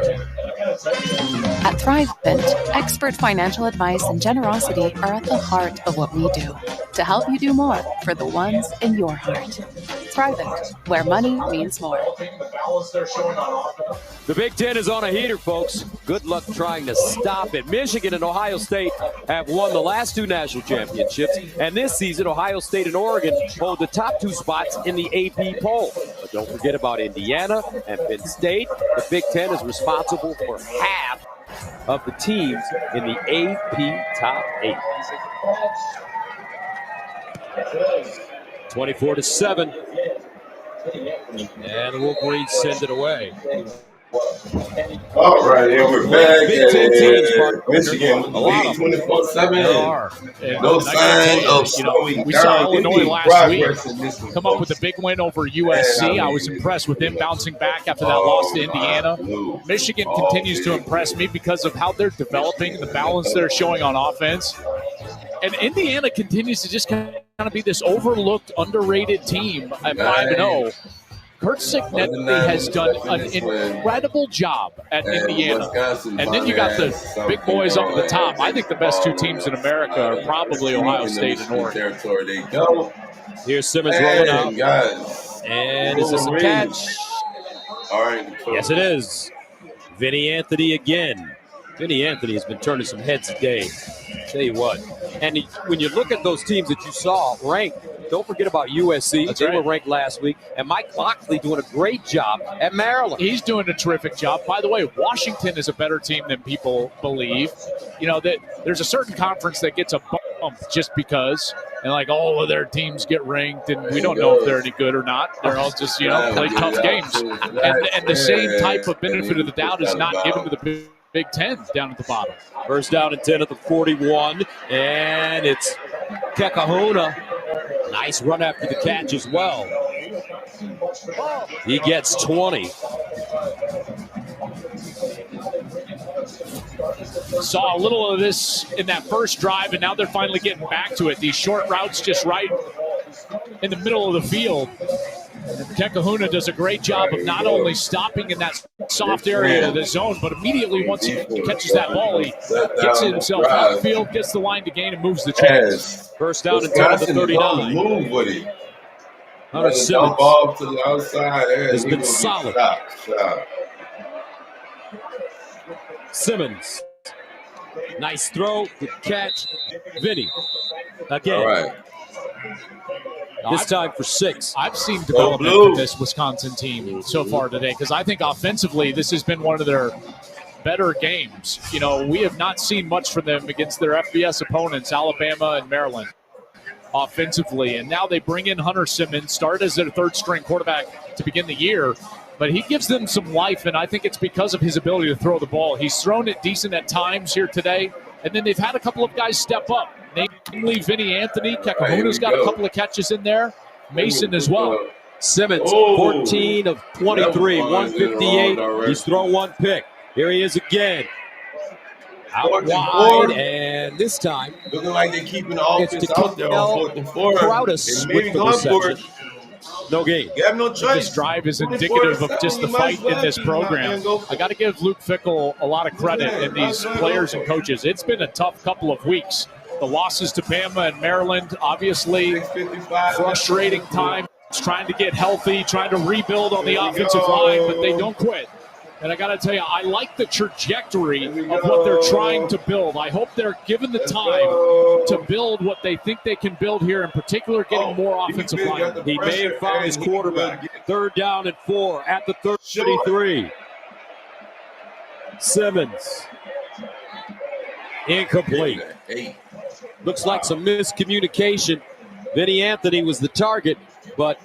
At Thrivent, expert financial advice and generosity are at the heart of what we do to help you do more for the ones in your heart. Thrivent, where money means more. The Big Ten is on a heater, folks. Good luck trying to stop it. Michigan and Ohio State have won the last two national championships, and this season, Ohio State and Oregon hold the top two spots in the AP poll. But don't forget about Indiana and Penn State. The Big Ten is responsible for half of the teams in the AP top 8. 24-7. And the Wolverines send it away. All right, here we're back. Michigan, a lot of 24-7. No sign of we saw Illinois last week come up with a big win over USC. I was impressed with them bouncing back after that loss to Indiana. Michigan continues to impress me because of how they're developing, the balance they're showing on offense. And Indiana continues to just kind of be this overlooked, underrated team at 5-0. Kurt Signetti has done an incredible job at Indiana. And then you got the big boys up at the top. I think the best two teams in America are probably Ohio State and Oregon. Here's Simmons rolling out. And is this a catch? All right. Yes, it is. Vinny Anthony again. Vinny Anthony has been turning some heads today. Tell you what. And when you look at those teams that you saw ranked, don't forget about USC. They were ranked last week. And Mike Locksley doing a great job at Maryland. He's doing a terrific job. By the way, Washington is a better team than people believe. You know, that there's a certain conference that gets a bump just because. And like all of their teams get ranked, and we don't know if they're any good or not. They're all just, play tough games. And the same type of benefit of the doubt is not given to the Big Ten down at the bottom. First down and 10 at the 41, and it's Kekahuna. Nice run after the catch as well. He gets 20. Saw a little of this in that first drive, and now they're finally getting back to it. These short routes just right in the middle of the field. Kekahuna does a great job of not only stopping in that soft area of the zone, but immediately once he catches that ball, he gets himself out of the field, gets the line to gain, and moves the chains. First down and 10 at the 39. Move with it. Hunter Simmons off to the outside. has been solid. Simmons. Nice throw. Good catch. Vinny. Again. All right. This time for 6. I've seen development from this Wisconsin team so far today because I think offensively this has been one of their better games. We have not seen much from them against their FBS opponents, Alabama and Maryland, offensively. And now they bring in Hunter Simmons, start as their third-string quarterback to begin the year. But he gives them some life, and I think it's because of his ability to throw the ball. He's thrown it decent at times here today, and then they've had a couple of guys step up, namely Vinny Anthony. Kekahuna's got a couple of catches in there. Mason as well. Simmons, 14 of 23, 158. He's thrown one pick. Here he is again. Out wide, and this time looking like they're keeping the offense out there on 4th and 4. Crowdus with the reception. No gain. You have no choice. This drive is indicative of just the fight in this program. I got to give Luke Fickell a lot of credit and these players and coaches. It's been a tough couple of weeks. The losses to Bama and Maryland, obviously frustrating time. Trying to get healthy, trying to rebuild on the offensive line, but they don't quit. And I got to tell you, I like the trajectory of what they're trying to build. I hope they're given the time to build what they think they can build here, in particular getting more offensive line. He may have found his quarterback. 3rd down and 4 at the 33. Simmons. Incomplete. Looks like some miscommunication. Vinny Anthony was the target, but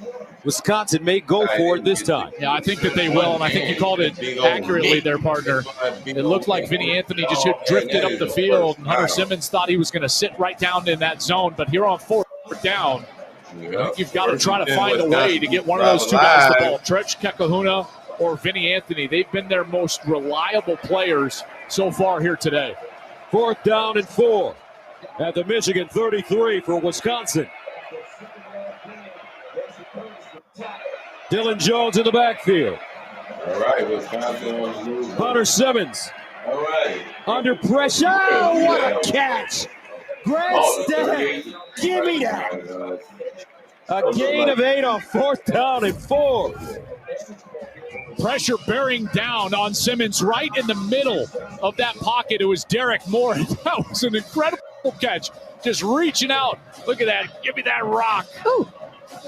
Wisconsin may go for it this time. Yeah, I think that they will, and I think you called it accurately there, partner. It looked like Vinny Anthony just drifted up the field, and Hunter Simmons thought he was going to sit right down in that zone, but here on fourth down, I think you've got to try to find a way to get one of those two guys the ball, Tretch Kekahuna or Vinny Anthony. They've been their most reliable players so far here today. 4th down and 4 at the Michigan 33 for Wisconsin. Dylan Jones in the backfield. All right, Wisconsin on the move. Hunter Simmons. All right. Under pressure. Oh, what a catch. Grant Stagg. Give me that. A gain of 8 on 4th down and 4. Pressure bearing down on Simmons right in the middle of that pocket. It was Derek Moore. That was an incredible catch. Just reaching out. Look at that. Give me that rock. Whew.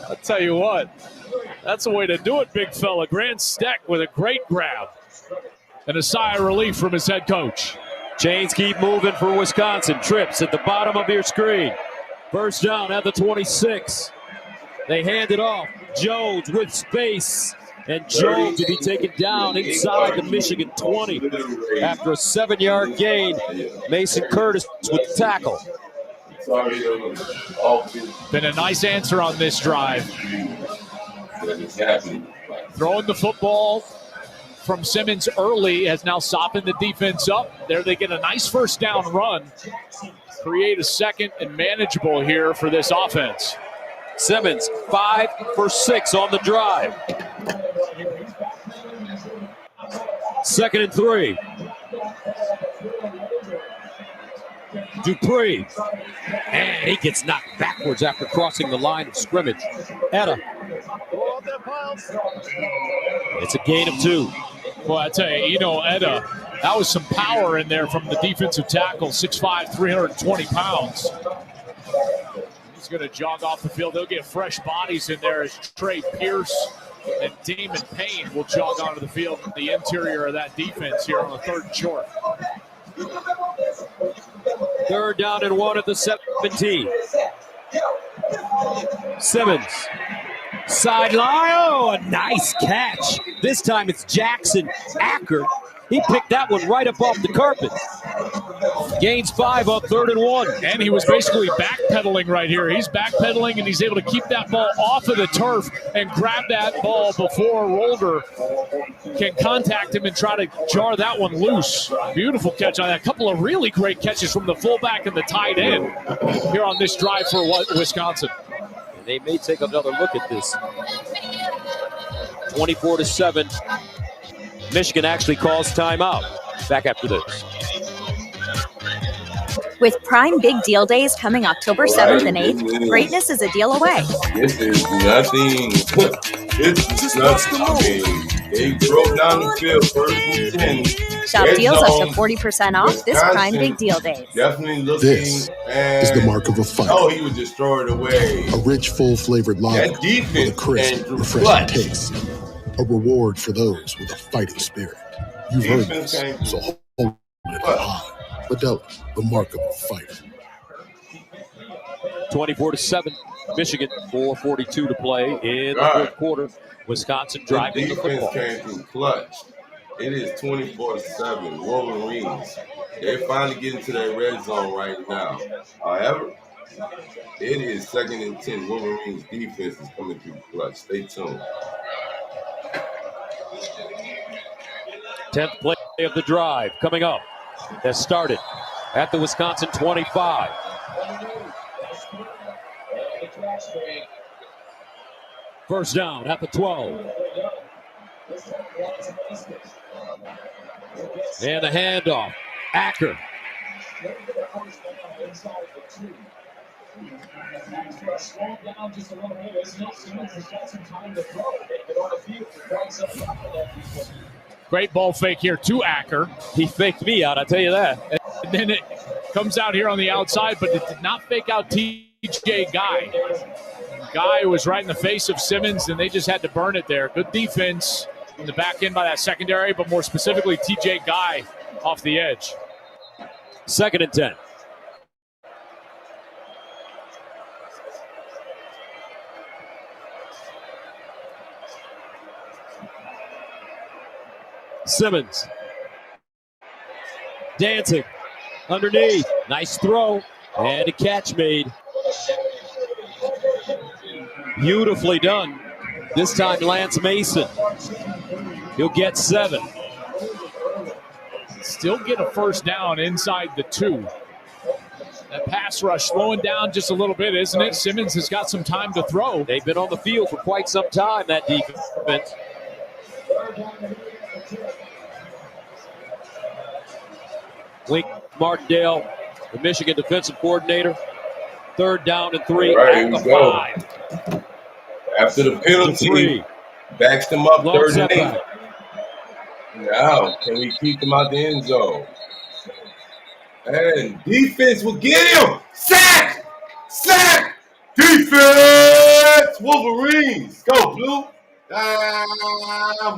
I'll tell you what. That's the way to do it, big fella. Grant Stagg with a great grab. And a sigh of relief from his head coach. Chains keep moving for Wisconsin. Trips at the bottom of your screen. 1st down at the 26. They hand it off. Jones with space. And Jones will be taken down inside the Michigan 20 after a 7-yard gain. Mason Curtis with the tackle. Been a nice answer on this drive. Throwing the football from Simmons early has now softened the defense up. There they get a nice 1st down run. Create a second and manageable here for this offense. Simmons 5 for 6 on the drive. 2nd and 3. Dupree. And he gets knocked backwards after crossing the line of scrimmage. Etta. It's a gain of 2. Well, I tell you, Etta, that was some power in there from the defensive tackle, 6'5", 320 pounds. He's going to jog off the field. They'll get fresh bodies in there as Trey Pierce and Damon Payne will jog onto the field in the interior of that defense here on the 3rd and short. 3rd down and 1 at the 17. Simmons. Sideline. Oh, a nice catch. This time it's Jackson Acker. He picked that one right up off the carpet. Gains 5 on 3rd and 1. And he was basically backpedaling right here. He's backpedaling, and he's able to keep that ball off of the turf and grab that ball before Rolder can contact him and try to jar that one loose. Beautiful catch on that. A couple of really great catches from the fullback and the tight end here on this drive for Wisconsin. And they may take another look at this. 24-7. Michigan actually calls timeout. Back after this. With Prime Big Deal Days coming October 7th and 8th, greatness is a deal away. This is nothing. It's nothing. I mean, they broke down the field 1st and 10. Shop deals up to 40% off this Prime Big Deal Days. Definitely looking. This is the mark of a fighter. Oh, he was just throwing it away. A rich, full-flavored lager with a crisp, refreshing taste. A reward for those with a fighting spirit. You've heard this, so hold it high. Modelo, the mark of a fighter. 24-7. Michigan, 4:42 to play in the 4th quarter. Wisconsin driving the football. Came through clutch. It is 24-7. Wolverines. They're finally getting to their red zone right now. However, it is 2nd and 10. Wolverines defense is coming through clutch. Stay tuned. 10th play of the drive coming up. Has started at the Wisconsin 25. First down at the 12. And the handoff. Acker. Great ball fake here to Acker. He faked me out, I'll tell you that. And then it comes out here on the outside, but it did not fake out TJ Guy. Guy was right in the face of Simmons, and they just had to burn it there. Good defense in the back end by that secondary, but more specifically TJ Guy off the edge. 2nd and 10. Simmons. Dancing. Underneath. Nice throw. And a catch made. Beautifully done. This time Lance Mason. He'll get 7. Still get a first down inside the 2. That pass rush slowing down just a little bit, isn't it? Simmons has got some time to throw. They've been on the field for quite some time, that defense. Wink Martindale, the Michigan defensive coordinator. 3rd down and 3 right, at the 5. After the penalty, backs them up 3rd and 8. Now, can we keep them out the end zone? And defense will get him. Sack! Sack! Defense! Wolverines! Go, Blue!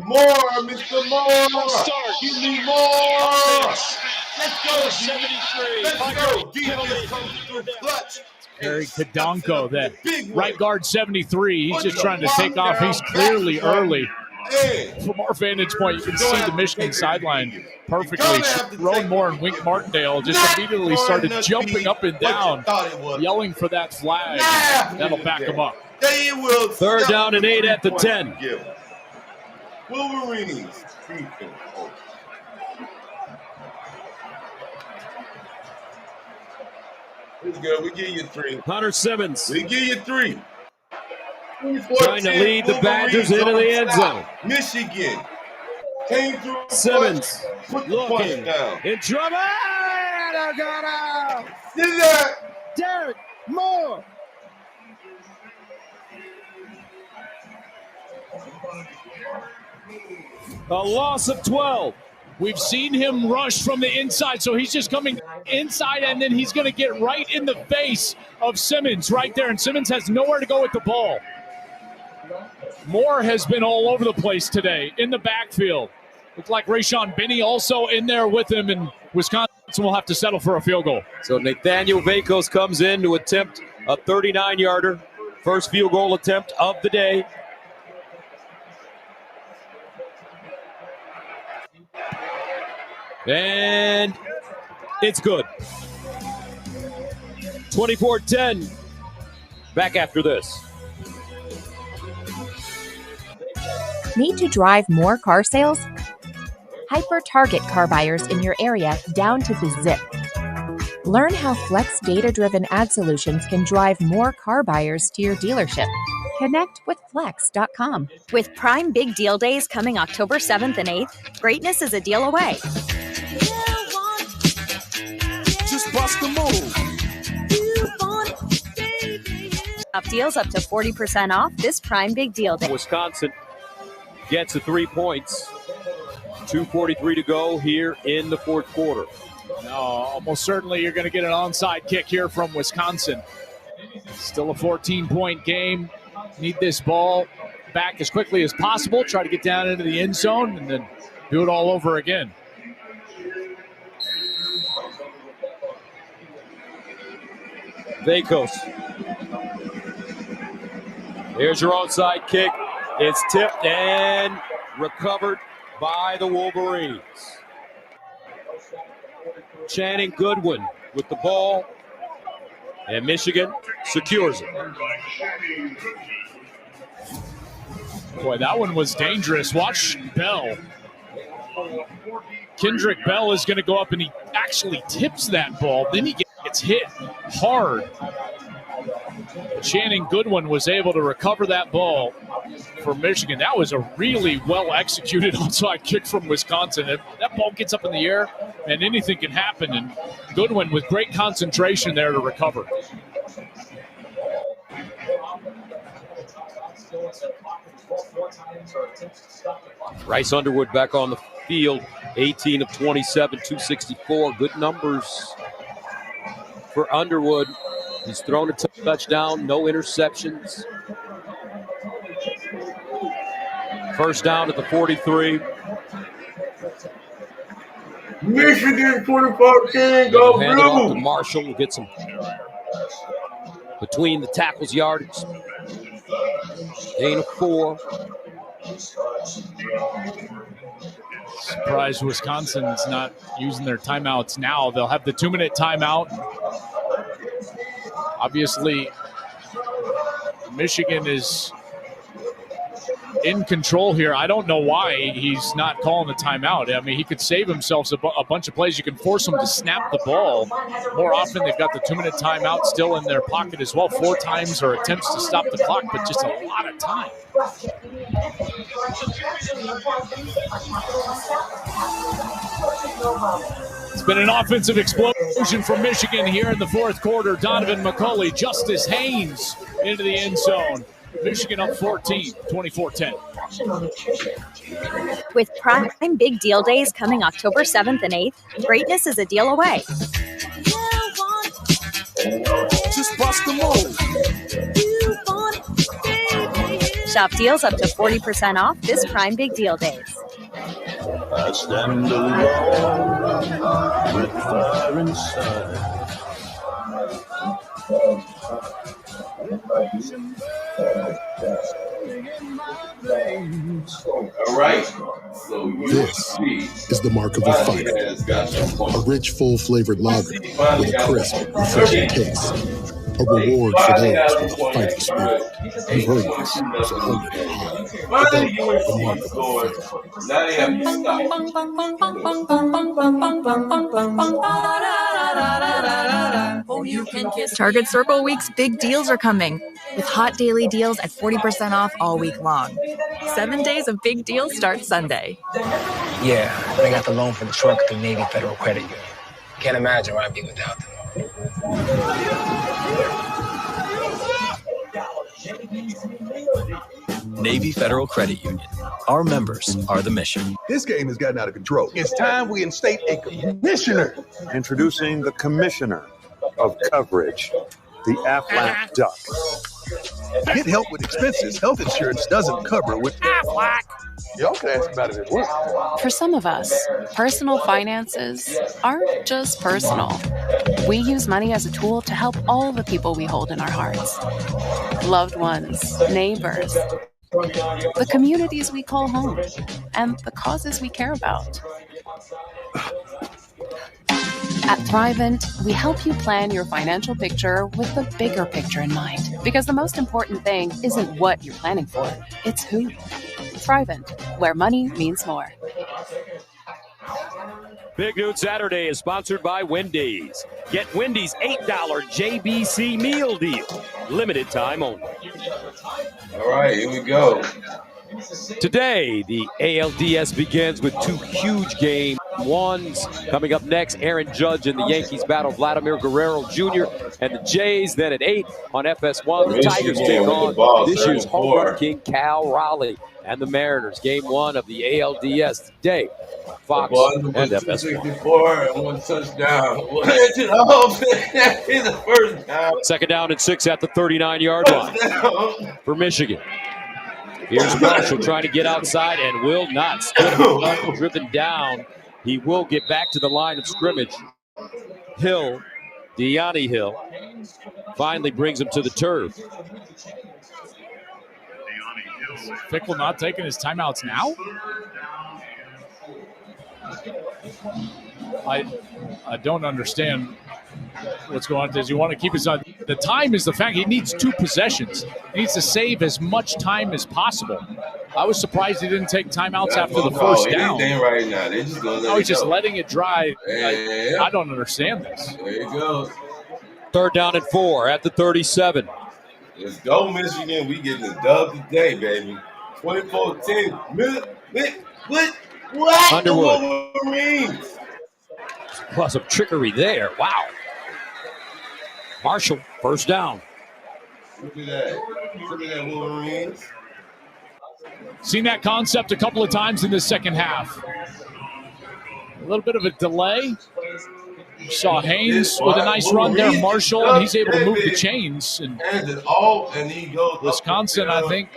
More, Mr. Moore! Start. Give me more! Let's go, 73. Let's go! Defense comes through clutch. Eric Kadonko, that right guard 73. He's just trying to take off. He's clearly early. From our vantage point, you can see the Michigan sideline perfectly. Ron Moore and Wink Martindale just immediately started jumping up and down, yelling for that flag. That'll back them up. 3rd down and 8 at the 10. Wolverines. It's good. We give you 3. Hunter Simmons. We give you 3. Trying to lead the Badgers into the end zone. Michigan came through. Simmons looking in trouble. Derek Moore. A loss of 12. We've seen him rush from the inside, so he's just coming inside, and then he's going to get right in the face of Simmons right there, and Simmons has nowhere to go with the ball. Moore has been all over the place today in the backfield. Looks like Rayshon Binney also in there with him, and Wisconsin will have to settle for a field goal. So Nathaniel Vakos comes in to attempt a 39-yarder. First field goal attempt of the day. And it's good. 24-10. Back after this. Need to drive more car sales? Hyper-target car buyers in your area down to the zip. Learn how Flex data-driven ad solutions can drive more car buyers to your dealership. Connect with Flex.com. With Prime Big Deal Days coming October 7th and 8th, greatness is a deal away. Just bust the move. Up deals up to 40% off this Prime Big Deal Day. Wisconsin gets the 3 points. 2:43 to go here in the 4th quarter. No, almost certainly you're going to get an onside kick here from Wisconsin. Still a 14-point game. Need this ball back as quickly as possible. Try to get down into the end zone and then do it all over again. Vakos. Here's your onside kick. It's tipped and recovered by the Wolverines. Channing Goodwin with the ball. And Michigan secures it. Boy, that one was dangerous. Watch Bell. Kendrick Bell is going to go up, and he actually tips that ball. Then he gets hit hard. Channing Goodwin was able to recover that ball for Michigan. That was a really well-executed onside kick from Wisconsin. If that ball gets up in the air, and anything can happen, and Goodwin with great concentration there to recover. Bryce Underwood back on the field, 18 of 27, 264. Good numbers for Underwood. He's thrown a touchdown, no interceptions. First down at the 43. Michigan 2014, go Hand it off to blue. Marshall. We'll get some between the tackles yardage. Gain of 4. Surprised Wisconsin's not using their timeouts now. They'll have the 2-minute timeout. Obviously, Michigan is in control here. I don't know why he's not calling the timeout. I mean, he could save himself a bunch of plays. You can force him to snap the ball. More often, they've got the 2-minute timeout still in their pocket as well. 4 times or attempts to stop the clock, but just a lot of time. It's been an offensive explosion from Michigan here in the fourth quarter. Donovan McCulley, Justice Haynes into the end zone. Michigan up 14, 24-10. With Prime Big Deal Days coming October 7th and 8th, greatness is a deal away. Just bust the move. Shop deals up to 40% off this Prime Big Deal Days. I stand alone with fire inside. All right. So this is the mark of a fighter. A rich, full-flavored lager with a crisp, refreshing taste. A reward for those with a fighting spirit. You've heard this, so hold it high. The mark of a fighter. Target Circle Week's big deals are coming, with hot daily deals at 40% off all week long. 7 days of big deals start Sunday. Yeah, I got the loan for the truck through Navy Federal Credit Union. Can't imagine where I'd be without them. Navy Federal Credit Union. Our members are the mission. This game has gotten out of control. It's time we instate a commissioner. Introducing the commissioner of coverage, the Aflac Duck. Get help with expenses. Health insurance doesn't cover with Aflac. Y'all can ask about it at work. For some of us, personal finances aren't just personal. We use money as a tool to help all the people we hold in our hearts. Loved ones, neighbors, the communities we call home, and the causes we care about. At Thrivent, we help you plan your financial picture with the bigger picture in mind. Because the most important thing isn't what you're planning for, it's who. Thrivent, where money means more. Big Noon Saturday is sponsored by Wendy's. Get Wendy's $8 JBC meal deal. Limited time only. All right, here we go. Today, the ALDS begins with 2 huge game ones. Coming up next, Aaron Judge and the Yankees battle Vladimir Guerrero Jr. and the Jays. Then at 8 on FS1, the Tigers take on this year's home run king Cal Raleigh and the Mariners. Game 1 of the ALDS today on Fox and FS1. 64 and 1 touchdown. The first down. Second down and 6 at the 39-yard line for Michigan. Here's Marshall trying to get outside and will not. Still driven down. He will get back to the line of scrimmage. Hill, Deani Hill, finally brings him to the turf. Fickle not taking his timeouts now? I don't understand what's going on. Does he want to keep his on? The time is the fact. He needs 2 possessions. He needs to save as much time as possible. I was surprised he didn't take timeouts after the first down. Right now. They're just gonna let he's just letting it dry. I don't understand this. There you go. Third down and 4 at the 37. Let's go, Michigan. We getting the dub today, baby. 24-10. What? Underwood. Wolverines. Plus some trickery there. Wow. Marshall, first down. Look at that. Look at that, Wolverines. Seen that concept a couple of times in the second half. A little bit of a delay. You saw Haynes with a nice run there, Marshall, and he's able to move the chains. And he goes Wisconsin, I think,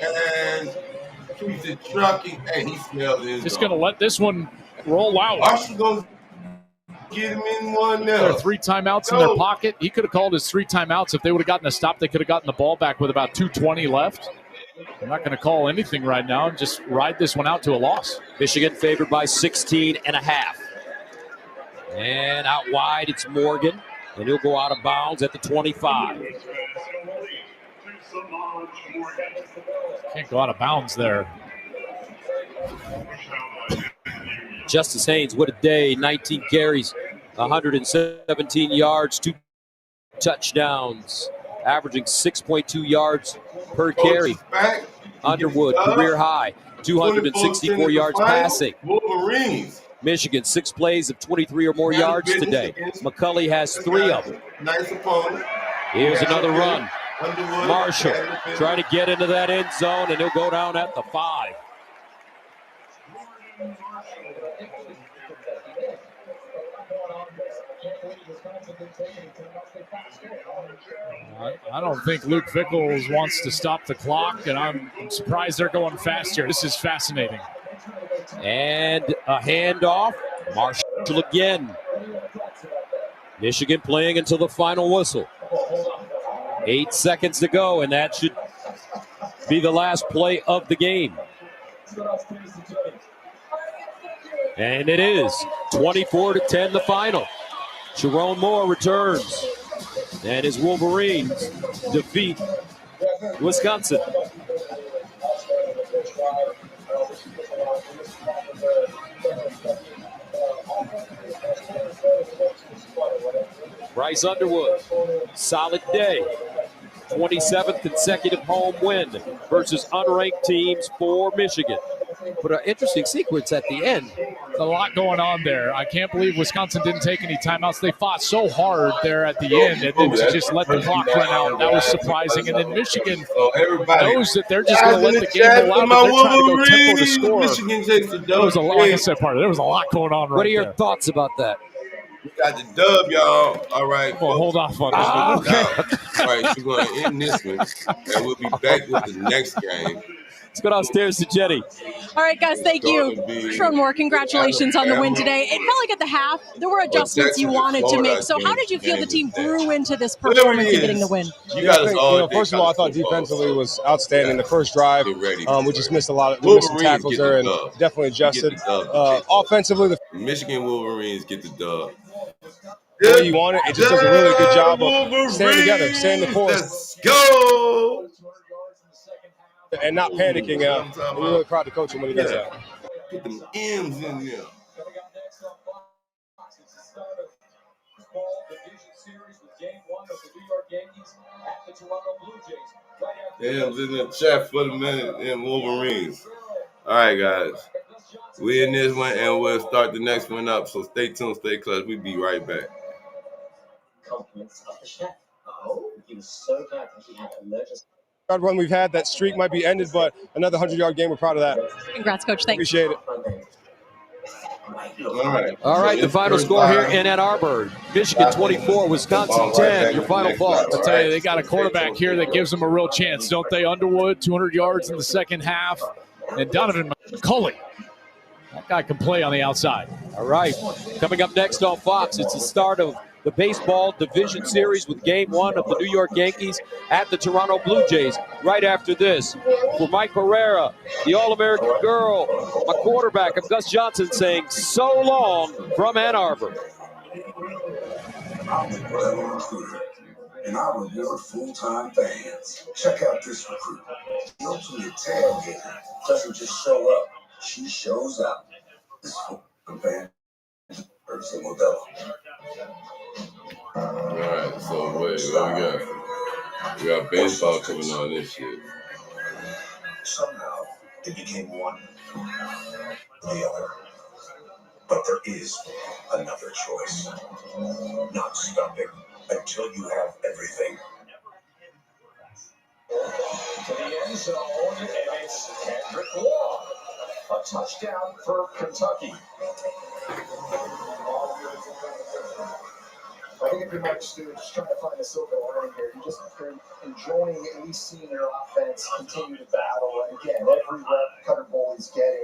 he's trucking, and he smelled his just going to let this one roll out. Marshall goes get him in one There now. are 3 timeouts in their pocket. He could have called his 3 timeouts. If they would have gotten a stop, they could have gotten the ball back with about 2:20 left. I'm not going to call anything right now and just ride this one out to a loss. Michigan favored by 16.5. And out wide, it's Morgan. And he'll go out of bounds at the 25. Can't go out of bounds there. Justice Haynes, what a day. 19 carries, 117 yards, 2 touchdowns, averaging 6.2 yards per carry. Underwood, career high, 264 yards passing. Wolverines. Michigan, 6 plays of 23 or more yards today. McCulley has 3 of them. Nice opponent. Here's another run. Marshall trying to get into that end zone, and he'll go down at the 5. I don't think Luke Vickles wants to stop the clock, and I'm surprised they're going fast here. This is fascinating. And a handoff. Marshall again. Michigan playing until the final whistle. 8 seconds to go, and that should be the last play of the game. And it is 24-10 the final. Sharon Moore returns, and his Wolverines defeat Wisconsin. Bryce Underwood, solid day. 27th consecutive home win versus unranked teams for Michigan. But an interesting sequence at the end. A lot going on there. I can't believe Wisconsin didn't take any timeouts. They fought so hard there at the end, and then to just let the clock run out, that was surprising. And then Michigan knows that they're just going to let the game go out, but they're trying to go tempo to score. Michigan takes the There was a lot, like I said, there was a lot going on right there. What are your thoughts about that? We got the dub, y'all. All right. Well, hold off on this one. Okay. All right, we're going to end this one, and we'll be back with the next game. Let's go downstairs to Jenny. All right, guys, thank you. Sharon Moore, congratulations on the win today. It felt like at the half there were adjustments you wanted to make. So how did you feel the team grew into this performance and getting the win? First of all, I thought defensively was outstanding. The first drive, we just missed we missed some tackles there and definitely adjusted. Offensively, the Michigan Wolverines get the dub. The way you want it, it just does a really good job of staying together, staying the course. Let's go! And not panicking. We're really proud of coach him when he does that. Get them M's in there. M's in the chat for the minute in Wolverines. All right, guys. We in this one, and we'll start the next one up. So stay tuned, stay close. We'll be right back. Compliments of the chef. Oh, he was so glad that he had emergency. Run we've had, that streak might be ended, but another 100-yard game. We're proud of that. Congrats, Coach. Thanks. Appreciate it. All right, the final score here in Ann Arbor. Michigan 24, Wisconsin 10. Your final thoughts? I tell you, they got a quarterback here that gives them a real chance, don't they? Underwood, 200 yards in the second half. And Donovan McCulley, that guy can play on the outside. All right, coming up next on Fox, it's the start of the baseball division series with game 1 of the New York Yankees at the Toronto Blue Jays. Right after this, for Mike Pereira, the All-American girl, my quarterback, of Gus Johnson, saying so long from Ann Arbor. I'm the Brother Recruiter, and I reward full-time fans. Check out this recruit. The ultimate tailgater doesn't just show up, she shows up. This full-time fan is Ursa Modelo. All right, so wait, what we got? We got baseball coming on this year. Somehow, they became one, the other. But there is another choice. Not stopping until you have everything. To the end zone, and it's Kendrick Law. A touchdown for Kentucky. I think if you're Mike Stewart, just trying to find a silver lining here, you're enjoying at least seeing your offense continue to battle. And again, every rep Cutter Boley's getting